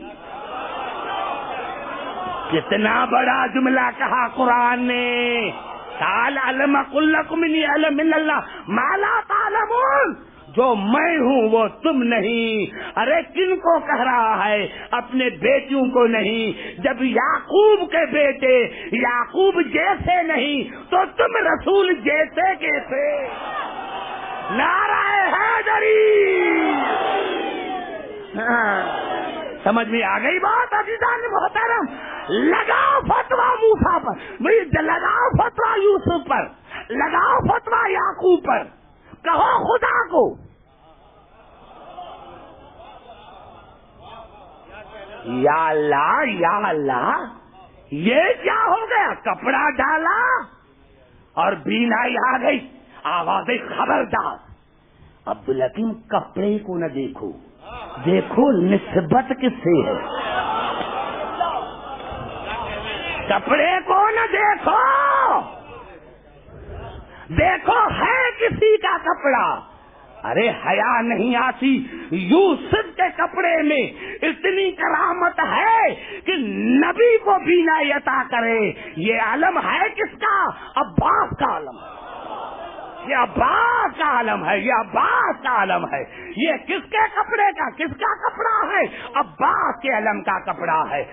کتنا بڑا جملہ کہا قرآن نے، قال علم اقل لکم انی اعلم من اللہ ما لا تعلمون، جو میں ہوں وہ تم نہیں۔ ارے کن کو کہہ رہا ہے؟ اپنے بیٹوں کو نہیں۔ جب یعقوب کے بیٹے یعقوب جیسے نہیں تو تم رسول جیسے کیسے؟ نعرہ حیدری! سمجھ میں آ گئی بات عزیزان محترم؟ لگاؤ فتویٰ موسیٰ پر، لگاؤ فتویٰ یوسف پر، لگاؤ فتویٰ یعقوب پر، کہو خدا کو یا اللہ یا اللہ یہ کیا ہو گیا؟ کپڑا ڈالا اور بینائی آ گئی، آواز خبردار۔ عبدالحکیم کپڑے کو نہ دیکھو، دیکھو نسبت کس سے ہے۔ کپڑے کو نہ دیکھو، دیکھو ہے کسی کا کپڑا۔ ارے حیا نہیں آتی؟ یوسف کے کپڑے میں اتنی کرامت ہے کہ نبی کو بینائی عطا کرے۔ یہ عالم ہے کس کا؟ عباس کا عالم ہے، یہ عباس کا عالم ہے، یہ عباس کا عالم ہے۔ یہ کس کے کپڑے کا، کس کا کپڑا ہے؟ عباس کے علم کا کپڑا ہے۔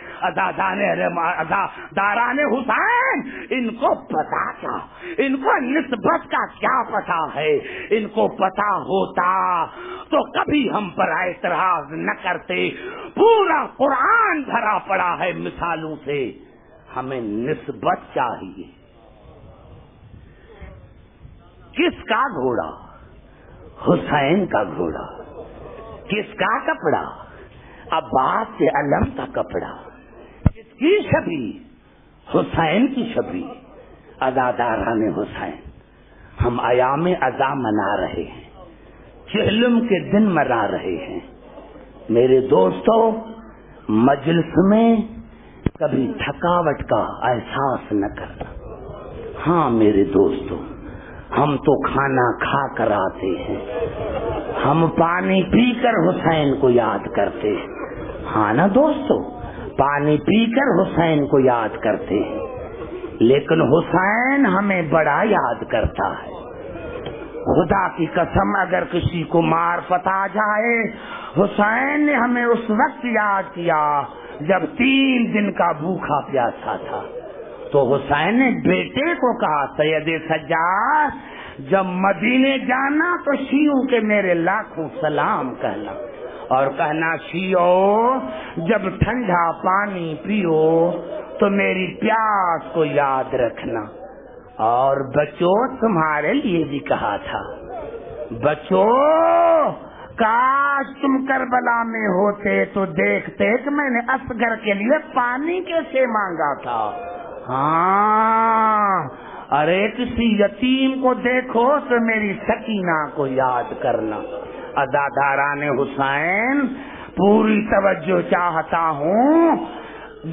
داران حسین ان کو پتا تھا، ان کو نسبت کا کیا پتا ہے؟ ان کو پتا ہوتا تو کبھی ہم پر اعتراض نہ کرتے۔ پورا قرآن بھرا پڑا ہے مثالوں سے۔ ہمیں نسبت چاہیے۔ کس کا گھوڑا؟ حسین کا گھوڑا۔ کس کا کپڑا؟ عباس کے علم کا کپڑا۔ کس کی شبی؟ حسین کی شبی۔ عزاداران حسین، ہم ایام عزا منا رہے ہیں، چہلم کے دن منا رہے ہیں۔ میرے دوستو، مجلس میں کبھی تھکاوٹ کا احساس نہ کرنا۔ ہاں میرے دوستو، ہم تو کھانا کھا کر آتے ہیں، ہم پانی پی کر حسین کو یاد کرتے ہیں۔ ہاں نا دوستو، پانی پی کر حسین کو یاد کرتے ہیں، لیکن حسین ہمیں بڑا یاد کرتا ہے۔ خدا کی قسم، اگر کسی کو معرفت آ جائے، حسین نے ہمیں اس وقت یاد کیا جب 3 دن کا بھوکا پیاسا تھا، تو حسین نے بیٹے کو کہا، سید سجاد جب مدینے جانا تو شیعوں کے میرے لاکھوں سلام کہنا، اور کہنا شیعو جب ٹھنڈا پانی پیو تو میری پیاس کو یاد رکھنا۔ اور بچوں، تمہارے لیے بھی کہا تھا، بچوں کاش تم کربلا میں ہوتے تو دیکھتے کہ میں نے اصغر کے لیے پانی کیسے مانگا تھا۔ ہاں، ارے کسی یتیم کو دیکھو تو میری سکینہ کو یاد کرنا۔ عزاداران حسین، پوری توجہ چاہتا ہوں۔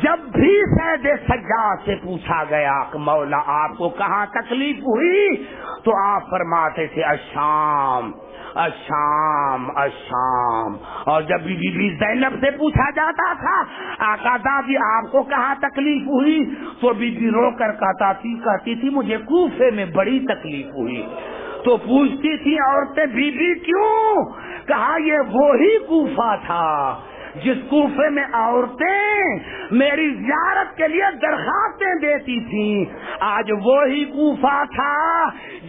جب بھی سید سجاد سے پوچھا گیا کہ مولا آپ کو کہاں تکلیف ہوئی، تو آپ فرماتے تھے الشام الشام الشام۔ اور جب بی بی زینب سے پوچھا جاتا تھا آقا دادی آپ کو کہاں تکلیف ہوئی، تو بی بی رو کر کہتی تھی مجھے کوفے میں بڑی تکلیف ہوئی۔ تو پوچھتی تھی عورتیں بی بی کیوں؟ کہا یہ وہی کوفہ تھا جس کوفے میں عورتیں میری زیارت کے لیے درخواستیں دیتی تھیں، آج وہی کوفہ تھا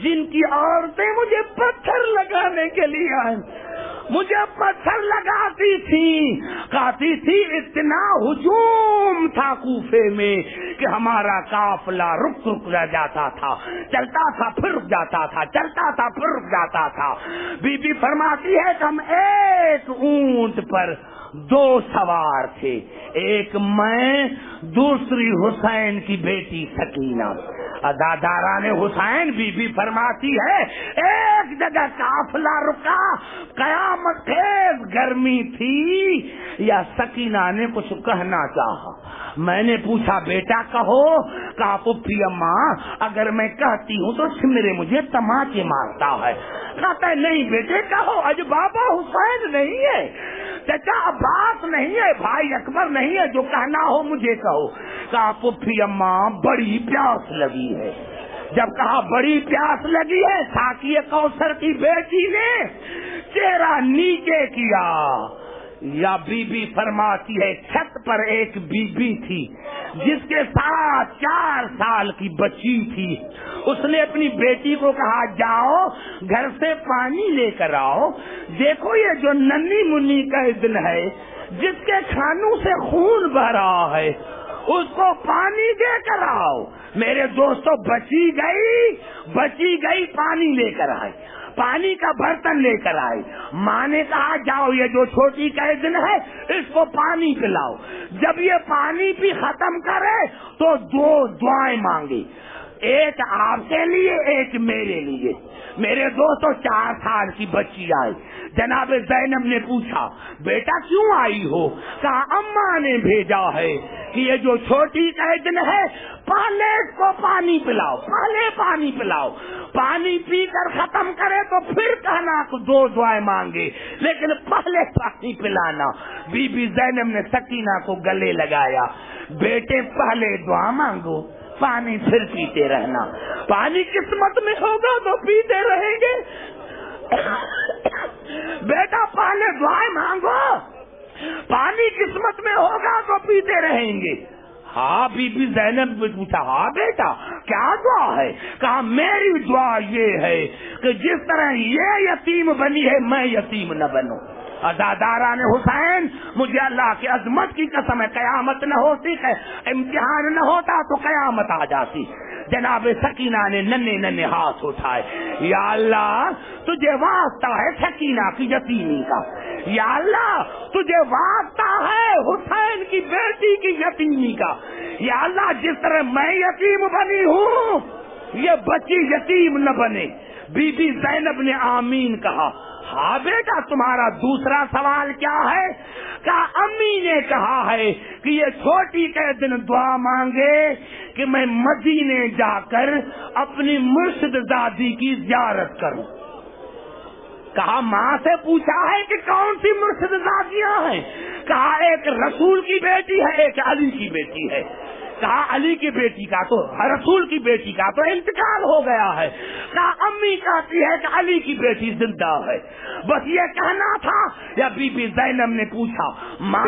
جن کی عورتیں مجھے پتھر لگانے کے لیے آئیں، مجھے پتھر لگاتی تھی، کہتی تھی اتنا ہجوم تھا کوفے میں کہ ہمارا قافلہ رک رک جاتا تھا، چلتا تھا پھر رک جاتا تھا، چلتا تھا پھر رک جاتا تھا۔ بی بی فرماتی ہے کہ ہم ایک اونٹ پر 2 سوار تھے، ایک میں، دوسری حسین کی بیٹی سکینہ۔ عزاداران حسین، بی بی فرماتی ہے ایک جگہ قافلہ رکا، قیامت خیز گرمی تھی، یا سکینہ نے کچھ کہنا چاہا، میں نے پوچھا بیٹا کہو، کہا پھپھی اماں اگر میں کہتی ہوں تو سمرے مجھے تماچے مارتا ہے۔ کہتا ہے نہیں بیٹے کہو، اج بابا حسین نہیں ہے، چچا عباس نہیں ہے، بھائی اکبر نہیں ہے، جو کہنا ہو مجھے کہو۔ کہا پھپھی اماں بڑی پیاس لگی ہے۔ جب کہا بڑی پیاس لگی ہے، ساقی کوثر کی بیٹی نے چہرہ نیچے کیا، یا بی بی فرماتی ہے چھت پر ایک بی بی تھی جس کے ساتھ 4 سال کی بچی تھی، اس نے اپنی بیٹی کو کہا جاؤ گھر سے پانی لے کر آؤ، دیکھو یہ جو ننھی منی کا دن ہے جس کے کھانوں سے خون بہ رہا ہے اس کو پانی دے کر آؤ۔ میرے دوستو بچی گئی پانی لے کر آئے، پانی کا برتن لے کر آئے۔ ماں نے کہا جاؤ یہ جو چھوٹی کا دن ہے اس کو پانی پلاؤ، جب یہ پانی بھی ختم کرے تو 2 دعائیں مانگی، ایک آپ کے لیے ایک میرے لیے. میرے دوستو 4 سال کی بچی آئی. جناب زینب نے پوچھا بیٹا کیوں آئی ہو؟ کہا اماں نے بھیجا ہے کہ یہ جو چھوٹی قیدن ہے پہلے اس کو پانی پلاؤ، پہلے پانی پلاؤ، پانی پی کر ختم کرے تو پھر کہنا 2 دعائیں مانگے، لیکن پہلے پانی پلانا. بی بی زینب نے سکینہ کو گلے لگایا. بیٹے پہلے دعا مانگو، پانی پھر پیتے رہنا. پانی قسمت میں ہوگا تو پیتے رہیں گے. بیٹا پہلے دعائیں مانگو، پانی قسمت میں ہوگا تو پیتے رہیں گے. ہاں بی بی زینب نے پوچھا ہاں بیٹا کیا دعا ہے؟ کہا میری دعا یہ ہے کہ جس طرح یہ یتیم بنی ہے میں یتیم نہ بنوں. عزاداران حسین مجھے اللہ کی عظمت کی قسم ہے قیامت نہ ہوتی ہے، امتحان نہ ہوتا تو قیامت آ جاتی. جناب سکینہ نے ننھے ہاتھ اٹھائے. یا اللہ تجھے واسطہ ہے سکینہ کی یتیمی کا، یا اللہ تجھے واسطہ ہے حسین کی بیٹی کی یتیمی کا. یا اللہ جس طرح میں یتیم بنی ہوں یہ بچی یتیم نہ بنے. بی بی زینب نے آمین کہا. ہاں بیٹا تمہارا دوسرا سوال کیا ہے؟ کہا امی نے کہا ہے کہ یہ چھوٹی قیدن دعا مانگے کہ میں مدینے جا کر اپنی مرشد زادی کی زیارت کروں. کہا ماں سے پوچھا ہے کہ کون سی مرشد زادیاں ہیں؟ کہا ایک رسول کی بیٹی ہے ایک علی کی بیٹی ہے. کہا علی کی بیٹی کا تو رسول کی بیٹی کا تو انتقال ہو گیا ہے. کہا امی کہتی ہے کہ علی کی بیٹی زندہ ہے. بس یہ کہنا تھا. یا بی بی زینب نے پوچھا ماں